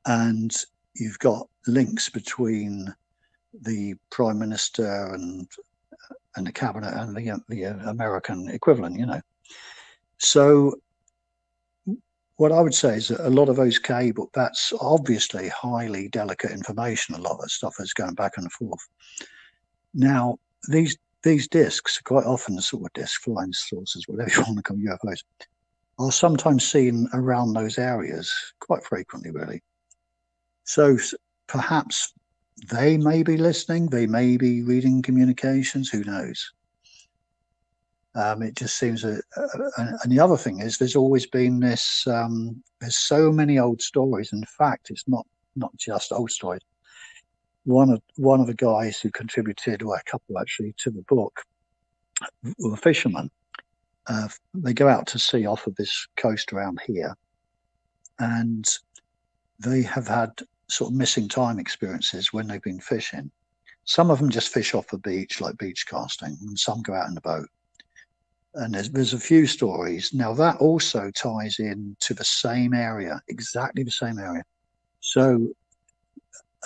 and you've got links between the Prime Minister and the cabinet and the American equivalent, you know. So what I would say is that a lot of those cable, that's obviously highly delicate information, a lot of that stuff is going back and forth. Now, these discs, quite often sort of disc flying saucers, whatever you want to call UFOs, are sometimes seen around those areas quite frequently, really. So perhaps they may be listening, they may be reading communications, who knows? It just seems, and the other thing is, there's always been this. There's so many old stories. In fact, it's not just old stories. One of the guys who contributed, or a couple actually, to the book, were fishermen. They go out to sea off of this coast around here, and they have had sort of missing time experiences when they've been fishing. Some of them just fish off the beach, like beach casting, and some go out in the boat. And there's a few stories. Now, that also ties in to the same area, exactly the same area. So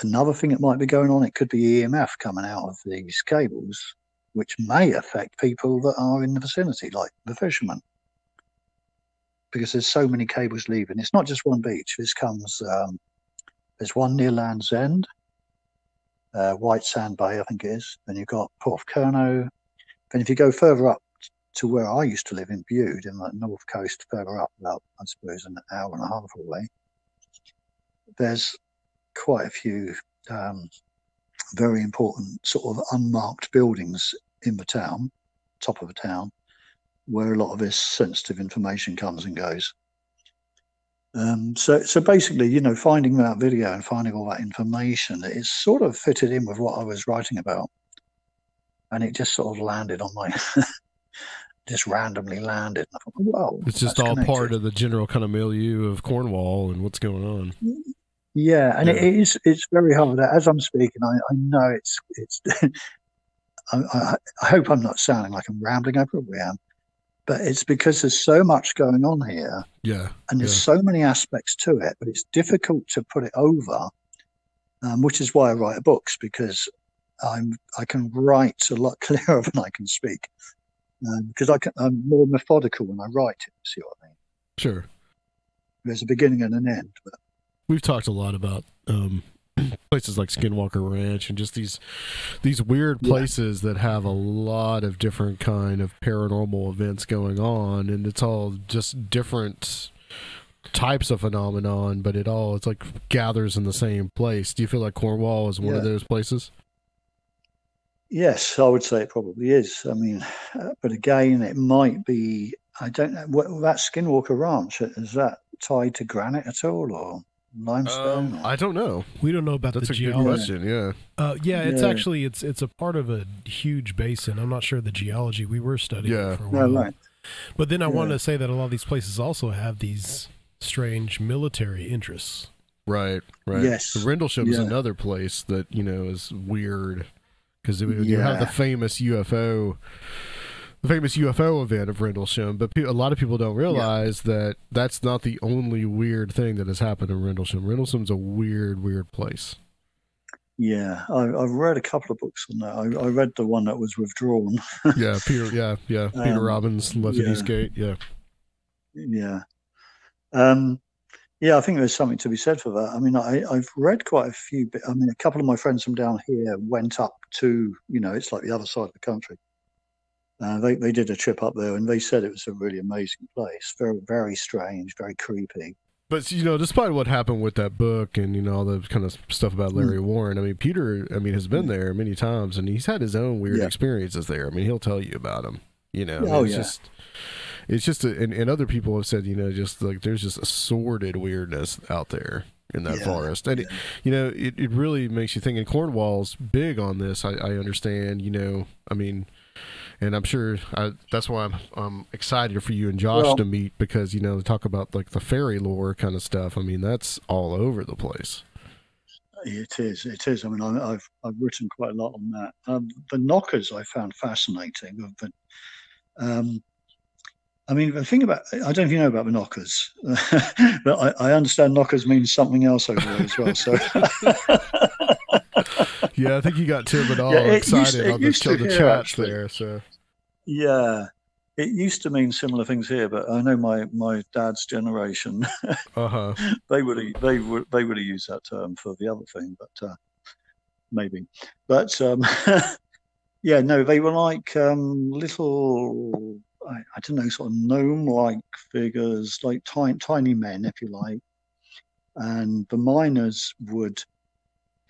another thing that might be going on, it could be EMF coming out of these cables, which may affect people that are in the vicinity, like the fishermen. Because there's so many cables leaving. It's not just one beach. This comes, there's one near Land's End, White Sand Bay, I think it is. Then you've got Porthcurno. Then if you go further up to where I used to live in Bude, in the north coast, further up, about, I suppose, an hour and a half away, there's quite a few very important sort of unmarked buildings in the town, top of the town, where a lot of this sensitive information comes and goes. So basically, you know, finding that video and finding all that information, it's sort of fitted in with what I was writing about, and it just sort of landed on my just randomly landed. And I thought, wow, it's just all connected. Part of the general kind of milieu of Cornwall and what's going on. Yeah, and yeah. It's very hard. As I'm speaking, I know it's I hope I'm not sounding like I'm rambling. I probably am, but it's because there's so much going on here. Yeah, and there's so many aspects to it, but it's difficult to put it over, which is why I write books, because I can write a lot clearer than I can speak. Because I'm more methodical when I write it, see what I mean? Sure. There's a beginning and an end. But we've talked a lot about places like Skinwalker Ranch and just these weird places that have a lot of different kind of paranormal events going on, and it's all just different types of phenomenon, but it's like gathers in the same place. Do you feel like Cornwall is one of those places? Yes, I would say it probably is. I mean, but again, it might be. I don't know. That Skinwalker Ranch, is that tied to granite at all, or limestone? I don't know. We don't know about That's the a good geology. question. Yeah. It's actually it's a part of a huge basin. I'm not sure the geology. We were studying it for a while. Right. But then I wanted to say that a lot of these places also have these strange military interests. Right. Yes. Rendlesham is another place that, is weird because you have the famous UFO event of Rendlesham, but a lot of people don't realize that that's not the only weird thing that has happened in Rendlesham. Rendlesham's a weird place. Yeah, I've read a couple of books on that. I read the one that was withdrawn. Peter Robbins left at Eastgate. Yeah. I think there's something to be said for that. I mean, I've read quite a few. I mean, a couple of my friends from down here went up to, it's like the other side of the country. They did a trip up there, and they said it was a really amazing place. Very, very strange, very creepy. But, despite what happened with that book and, all the kind of stuff about Larry Warren, I mean, Peter, has been there many times, and he's had his own weird experiences there. I mean, he'll tell you about them, It's just, and other people have said, just like there's just a sordid weirdness out there in that forest. And, it really makes you think, and Cornwall's big on this, I understand, and I'm sure that's why I'm excited for you and Josh to meet, because, to talk about like the fairy lore kind of stuff. I mean, that's all over the place. It is. I mean, I've written quite a lot on that. The knockers I found fascinating. But, I mean, the thing about, I don't know if you know about the knockers, but I understand knockers means something else over there as well. So. Yeah, I think you got Tim and all excited on the chats there. So. Yeah, it used to mean similar things here, but I know my dad's generation, they would have used that term for the other thing, but maybe. But they were like little, I don't know, sort of gnome-like figures, like tiny men, if you like, and the miners would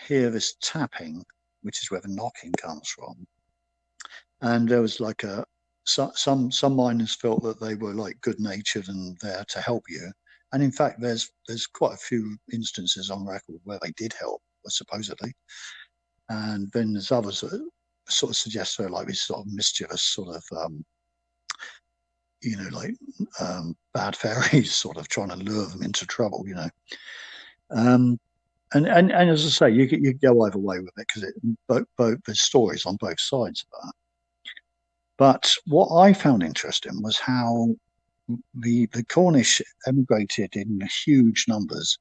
hear this tapping, which is where the knocking comes from. And there was like some miners felt that they were like good-natured and there to help you. And in fact, there's quite a few instances on record where they did help, supposedly. And then there's others that sort of suggest they're like this sort of mischievous sort of, bad fairies sort of trying to lure them into trouble, And as I say, you go either way with it, because both there's stories on both sides of that. But what I found interesting was how the Cornish emigrated in huge numbers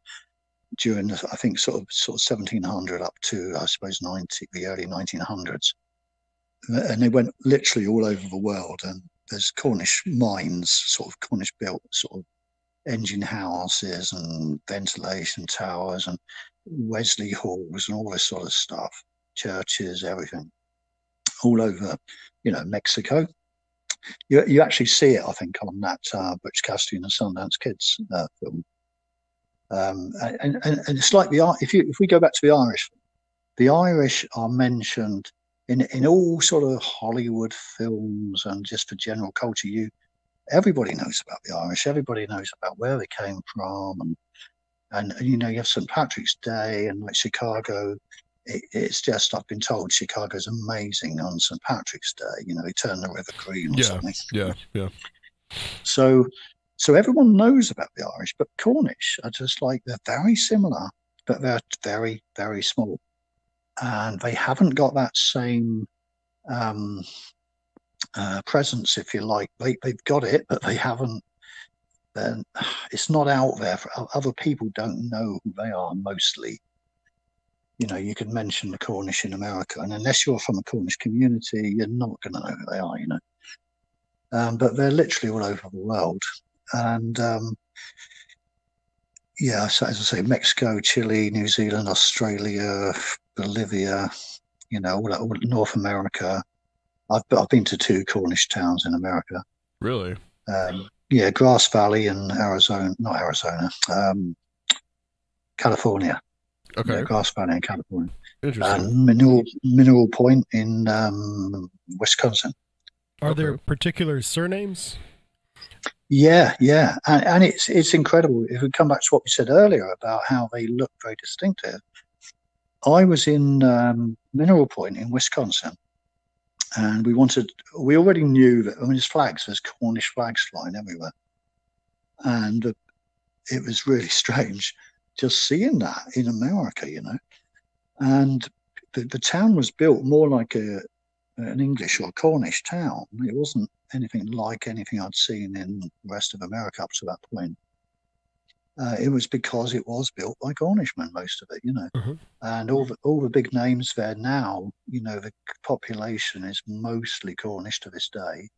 during the, I think sort of 1700 up to, I suppose, the early 1900s, and they went literally all over the world. And there's Cornish mines, sort of Cornish built sort of engine houses and ventilation towers and Wesley halls and all this sort of stuff, churches, everything, all over, Mexico. You actually see it, I think, on that Butch Cassidy and the Sundance Kids film. And it's like if we go back to the Irish are mentioned in all sort of Hollywood films, and just for general culture, everybody knows about the Irish. Everybody knows about where they came from, and you have St. Patrick's Day, and like Chicago. It's just, I've been told Chicago's amazing on St. Patrick's Day. They turn the river green or something. Yeah. So everyone knows about the Irish, but Cornish are just like, they're very similar, but they're very, very small. And they haven't got that same presence, if you like. They've got it, but they haven't. Then it's not out there. Other people don't know who they are mostly. You could mention the Cornish in America, and unless you're from a Cornish community, you're not going to know who they are, but they're literally all over the world. And, so as I say, Mexico, Chile, New Zealand, Australia, Bolivia, all North America. I've been to 2 Cornish towns in America. Really? Grass Valley in California. Okay. Grass Valley in California. Interesting. And Mineral Point in Wisconsin. Are there particular surnames? Yeah, and it's incredible. If we come back to what we said earlier about how they look very distinctive, I was in Mineral Point in Wisconsin, and we already knew that. I mean, there's Cornish flags flying everywhere, and it was really strange just seeing that in America, And the town was built more like an English or Cornish town. It wasn't anything like anything I'd seen in the rest of America up to that point. It was because it was built by Cornishmen, most of it, And all the big names there now, the population is mostly Cornish to this day.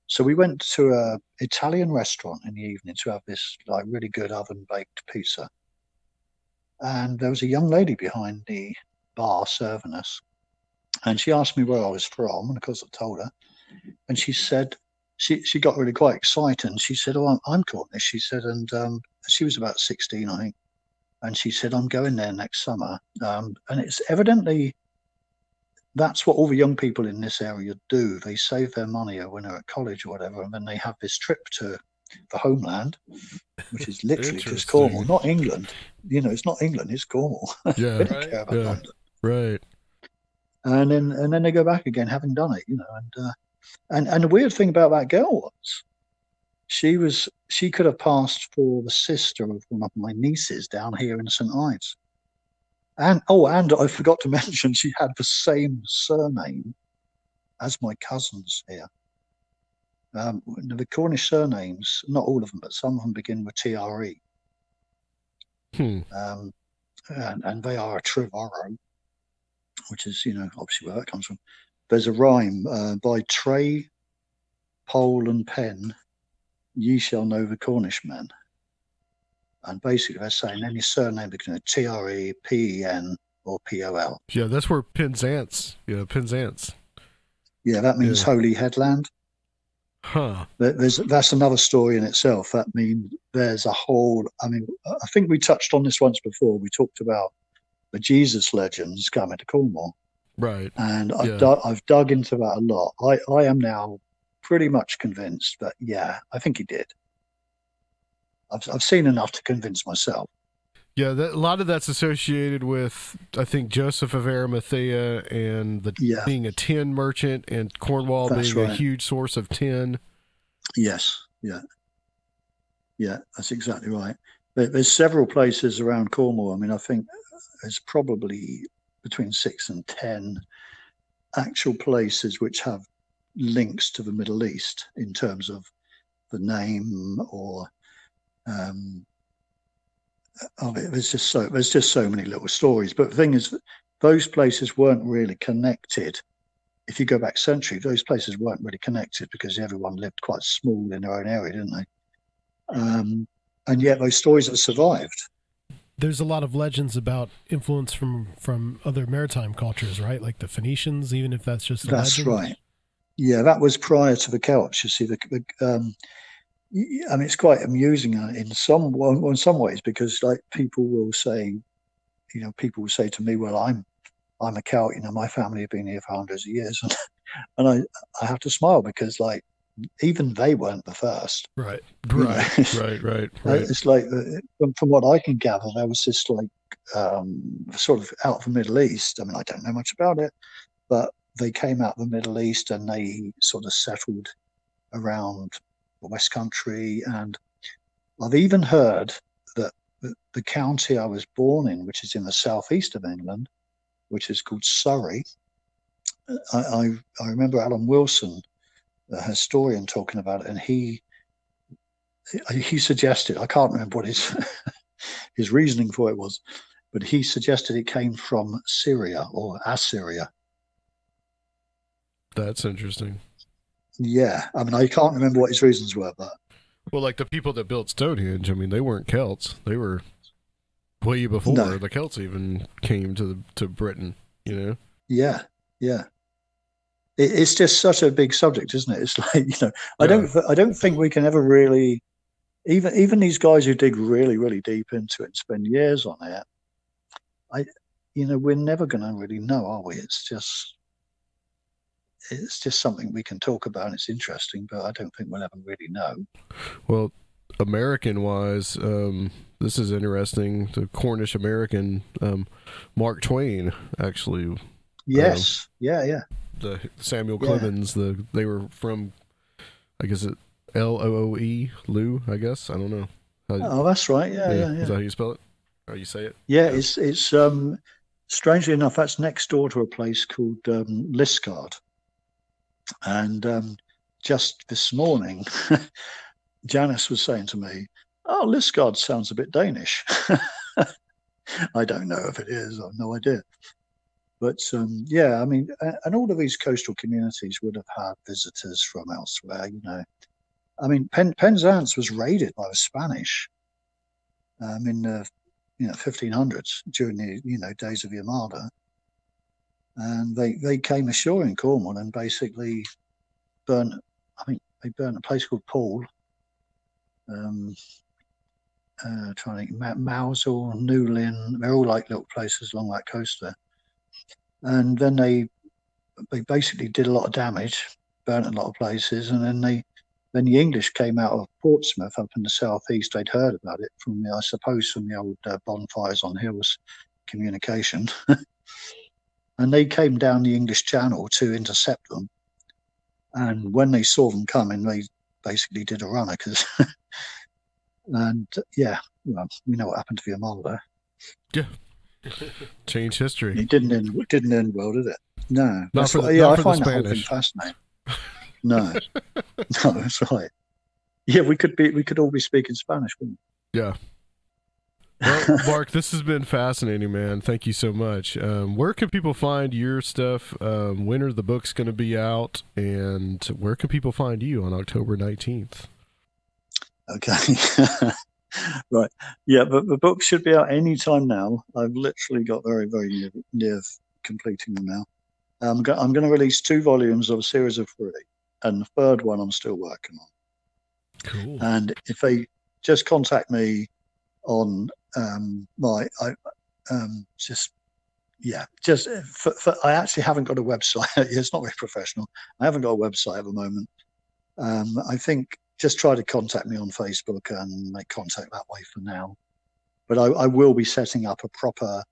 So we went to a Italian restaurant in the evening to have this like really good oven baked pizza. And there was a young lady behind the bar serving us. And she asked me where I was from. And of course I told her. And she said, she got really quite excited. And she said, "Oh, I'm Cornish." She said, and she was about 16, I think. And she said, "I'm going there next summer." And it's evidently, that's what all the young people in this area do. They save their money when they're at college or whatever. And then they have this trip to the homeland, which is literally just Cornwall, not England. It's not England, it's Cornwall. Yeah, they don't care about London. Right. And then they go back again, having done it, And the weird thing about that girl was, she could have passed for the sister of one of my nieces down here in St. Ives. And I forgot to mention, she had the same surname as my cousins here. The Cornish surnames, not all of them, but some of them begin with TRE. And they are a Trevorrow, which is, obviously where that comes from. There's a rhyme by Trey, Pole and Pen, ye shall know the Cornish men. And basically they're saying any surname beginning with TRE, PEN, or POL. Yeah, that's where Penzance. Yeah, Penzance. Yeah, that means Holy Headland. Huh. That's another story in itself. That means there's a whole. I mean, I think we touched on this once before. We talked about the Jesus legends coming to Cornwall, right? And I've dug into that a lot. I am now pretty much convinced that I think he did. I've seen enough to convince myself. Yeah, a lot of that's associated with, I think, Joseph of Arimathea and being a tin merchant, and Cornwall being a huge source of tin. Yes, that's exactly right. There's several places around Cornwall. I mean, I think there's probably between 6 and 10 actual places which have links to the Middle East in terms of the name or of it. There's just so many little stories. But the thing is, those places weren't really connected. If you go back century, those places weren't really connected because everyone lived quite small in their own area, didn't they? And yet those stories have survived. There's a lot of legends about influence from other maritime cultures, right? Like the Phoenicians, even if that's just a legend. Right. Yeah, that was prior to the Celts. You see, I mean, it's quite amusing in some ways because, like, people will say to me, "Well, I'm a Celt. My family have been here for hundreds of years," and I have to smile because, like, even they weren't the first. Right. It's like, from what I can gather, there was this like sort of out of the Middle East. I mean, I don't know much about it, but they came out of the Middle East and they sort of settled around the West Country. And I've even heard that the county I was born in, which is in the southeast of England, which is called Surrey. I remember Alan Wilson, a historian, talking about it, and he suggested, I can't remember what his reasoning for it was, but he suggested it came from Syria or Assyria. That's interesting. Yeah, I mean, I can't remember what his reasons were, but well, like the people that built Stonehenge, I mean, they weren't Celts. They were way before the Celts even came to Britain. Yeah. It's just such a big subject, isn't it? It's like, I don't think we can ever really, even these guys who dig really, really deep into it and spend years on it, we're never going to really know, are we? It's just something we can talk about, and it's interesting, but I don't think we'll ever really know. Well, American-wise, this is interesting. The Cornish American, Mark Twain, actually. Yes, yeah. The Samuel Clemens. They were from, I guess it Loo, Lou. I guess I don't know. That's right. Yeah. Is that how you spell it? How you say it? Yeah, it's strangely enough, that's next door to a place called Liskeard. And just this morning, Janice was saying to me, "Oh, Liskeard sounds a bit Danish." I don't know if it is. I've no idea. But I mean, and all of these coastal communities would have had visitors from elsewhere. I mean, Penzance was raided by the Spanish in the 1500s during the days of the Armada, and they came ashore in Cornwall and basically burnt. I think they burnt a place called Paul. Trying to think, Mousehole, Newlyn, they're all like little places along that coast there. And then they basically did a lot of damage, burnt a lot of places, and then the English came out of Portsmouth up in the southeast. They'd heard about it from the old bonfires on hills communication, and they came down the English Channel to intercept them. And when they saw them coming, they basically did a runner and well, we know what happened to the Armada. Yeah. Change history. It didn't end well, did it? No. I find the whole thing fascinating. No, that's right. Yeah, we could all be speaking Spanish, wouldn't we? Yeah. Well, Mark, this has been fascinating, man. Thank you so much. Where can people find your stuff? When are the books going to be out? And where can people find you on October 19th? Okay. Right. Yeah, but the book should be out any time now. I've literally got very, very near completing them now. I'm going to release 2 volumes of a series of 3, and the third one I'm still working on. Cool. And if they just contact me on I actually haven't got a website. It's not very professional. I haven't got a website at the moment. I think just try to contact me on Facebook and make contact that way for now. But I will be setting up a proper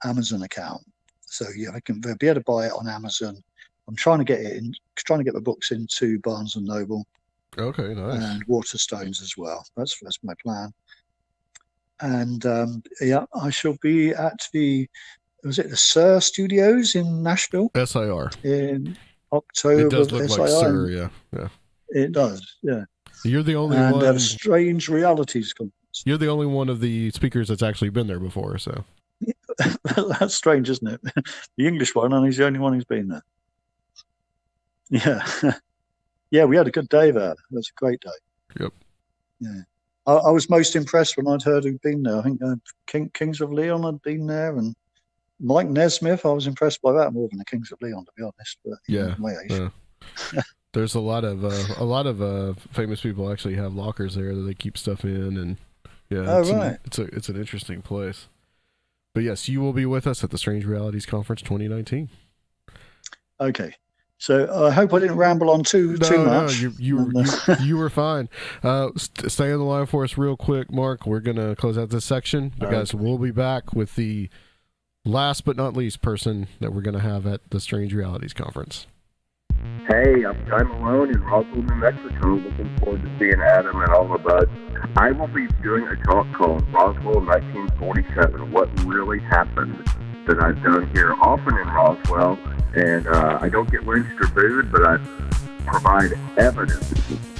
Amazon account, so they'll be able to buy it on Amazon. I'm trying to get the books into Barnes and Noble. Okay, nice. And Waterstones as well. That's my plan. And I shall be at the SIR Studios in Nashville. SIR. In October. It does look like SIR, yeah. It does, yeah. You're the only one. And Strange Realities Conference. You're the only one of the speakers that's actually been there before, so. That's strange, isn't it? The English one, and he's the only one who's been there. Yeah. Yeah, we had a good day there. It was a great day. Yep. Yeah. I was most impressed when I'd heard who'd been there. I think Kings of Leon had been there, and Mike Nesmith. I was impressed by that more than the Kings of Leon, to be honest. But yeah. There's a lot of famous people actually have lockers there that they keep stuff in, and it's an interesting place. But yes, you will be with us at the Strange Realities Conference 2019. Okay. So I hope I didn't ramble on too much. No, you were fine. Stay on the line for us real quick, Mark. We're going to close out this section. But guys, we'll be back with the last but not least person that we're going to have at the Strange Realities Conference. Hey, I'm Guy Malone in Roswell, New Mexico. Looking forward to seeing Adam and all the buds. I will be doing a talk called Roswell 1947, What Really Happened, that I've done here often in Roswell. And I don't get lynched or booed, but I provide evidence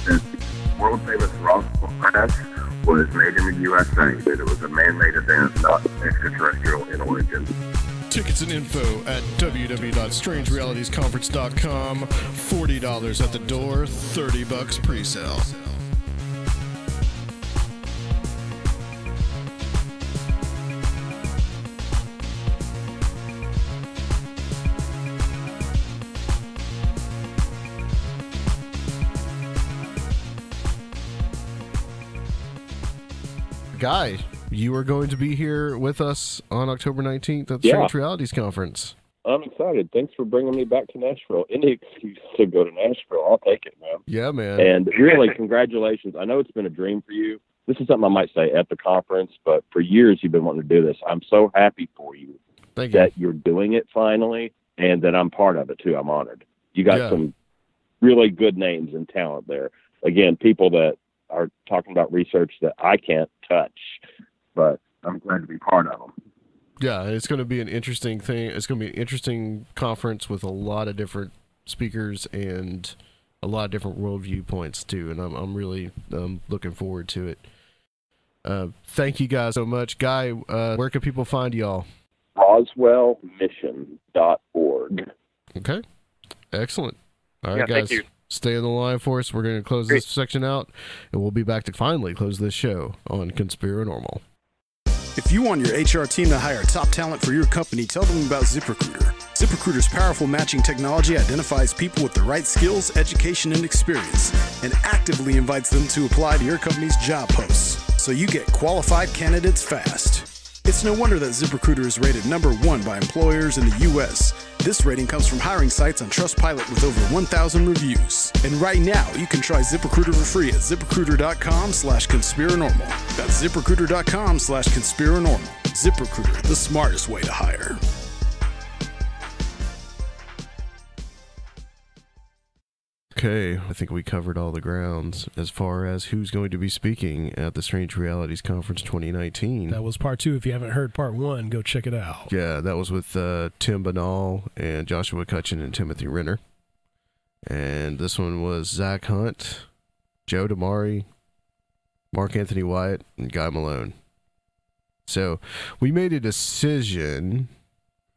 that the world-famous Roswell crash was made in the USA, that it was a man-made event, not extraterrestrial in origin. Tickets and info at www.strangerealitiesconference.com. $40 at the door, $30 pre-sale. Guy, you are going to be here with us on October 19th at the Strange Realities Conference. I'm excited. Thanks for bringing me back to Nashville. Any excuse to go to Nashville, I'll take it, man. Yeah, man. And really, congratulations. I know it's been a dream for you. This is something I might say at the conference, but for years you've been wanting to do this. I'm so happy for you that you're doing it finally, and that I'm part of it, too. I'm honored. You got some really good names and talent there. Again, people that are talking about research that I can't touch, but I'm glad to be part of them. Yeah, it's going to be an interesting thing. It's going to be an interesting conference with a lot of different speakers and a lot of different world viewpoints too, and I'm really looking forward to it. Thank you guys so much. Guy, where can people find y'all? RoswellMission.org. Okay, excellent. All right, guys, stay on the line for us. We're going to close this section out, and we'll be back to finally close this show on Conspirinormal. If you want your HR team to hire top talent for your company, tell them about ZipRecruiter. ZipRecruiter's powerful matching technology identifies people with the right skills, education, and experience, and actively invites them to apply to your company's job posts, so you get qualified candidates fast. It's no wonder that ZipRecruiter is rated #1 by employers in the U.S. This rating comes from hiring sites on Trustpilot with over 1,000 reviews. And right now, you can try ZipRecruiter for free at ZipRecruiter.com/Conspirinormal. That's ZipRecruiter.com/Conspirinormal. ZipRecruiter, the smartest way to hire. Okay, I think we covered all the grounds as far as who's going to be speaking at the Strange Realities Conference 2019. That was part 2. If you haven't heard part 1, go check it out. Yeah, that was with Tim Banal and Joshua Cutchin and Timothy Renner. And this one was Zack Hunt, Joe Dimare, Mark Anthony Wyatt, and Guy Malone. So we made a decision,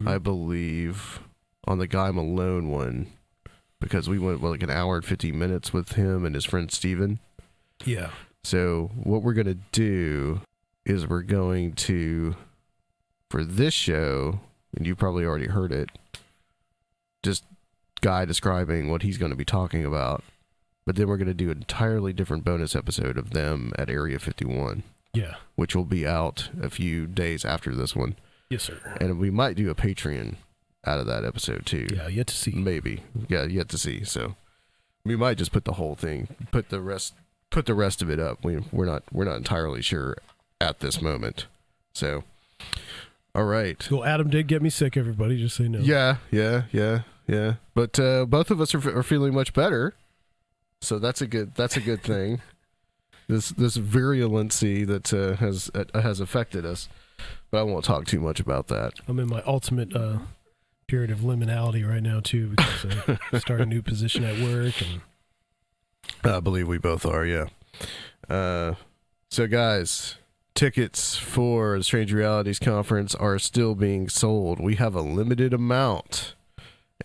I believe, on the Guy Malone one, because we went like an hour and 50 minutes with him and his friend Steven. Yeah. So what we're going to do is we're going to, for this show, and you probably already heard it, just Guy describing what he's going to be talking about. But then we're going to do an entirely different bonus episode of them at Area 51. Yeah. Which will be out a few days after this one. Yes, sir. And we might do a Patreon out of that episode too. Yeah, yet to see. Maybe. Yeah, yet to see. So we might just put the whole thing, put the rest of it up. We're not entirely sure at this moment. So all right. Well, Adam did get me sick, everybody, just so you know. Yeah. But both of us are feeling much better. So that's a good thing. This virulency that has affected us. But I won't talk too much about that. I'm in my ultimate period of liminality right now too, because I start a new position at work, and I believe we both are. Yeah. So guys, tickets for the Strange Realities Conference are still being sold. We have a limited amount,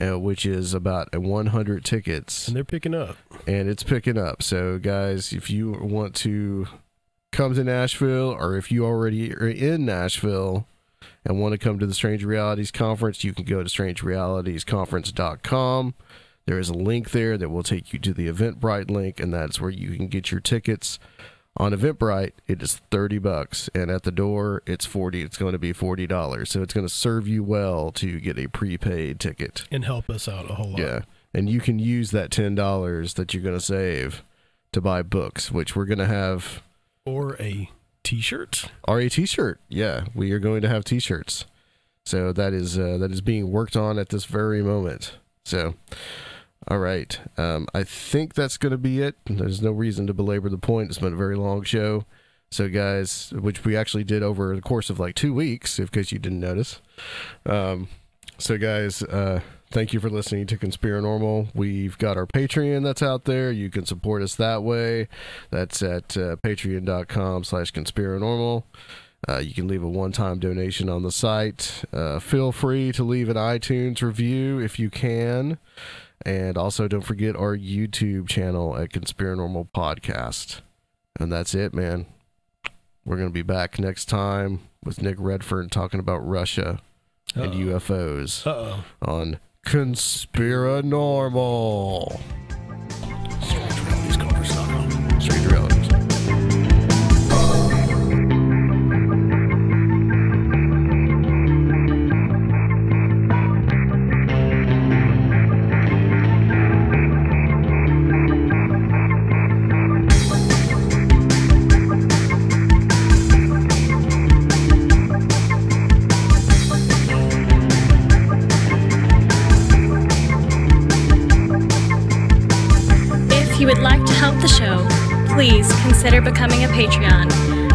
which is about 100 tickets, and they're picking up. And it's picking up. So guys, if you want to come to Nashville, or if you already are in Nashville and want to come to the Strange Realities Conference, you can go to strangerealitiesconference.com. There is a link there that will take you to the Eventbrite link, and that's where you can get your tickets. On Eventbrite, it is $30, and at the door, it's $40. It's going to be $40, so it's going to serve you well to get a prepaid ticket and help us out a whole lot. Yeah, and you can use that $10 that you're going to save to buy books, which we're going to have. Or a T-shirt. Yeah, we are going to have T-shirts. So that is being worked on at this very moment. So, all right. I think that's going to be it. There's no reason to belabor the point. It's been a very long show. So, guys, which we actually did over the course of like 2 weeks, in case you didn't notice. So, guys, thank you for listening to Conspirinormal. We've got our Patreon that's out there. You can support us that way. That's at patreon.com/Conspirinormal. You can leave a one-time donation on the site. Feel free to leave an iTunes review if you can. And also don't forget our YouTube channel at Conspirinormal Podcast. And that's it, man. We're going to be back next time with Nick Redfern talking about Russia and UFOs on Conspirinormal. Strange Realities. If you would like to help the show, please consider becoming a Patreon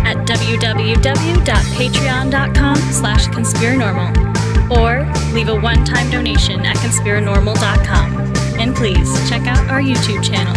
at www.patreon.com/Conspirinormal or leave a one-time donation at Conspirinormal.com. And please check out our YouTube channel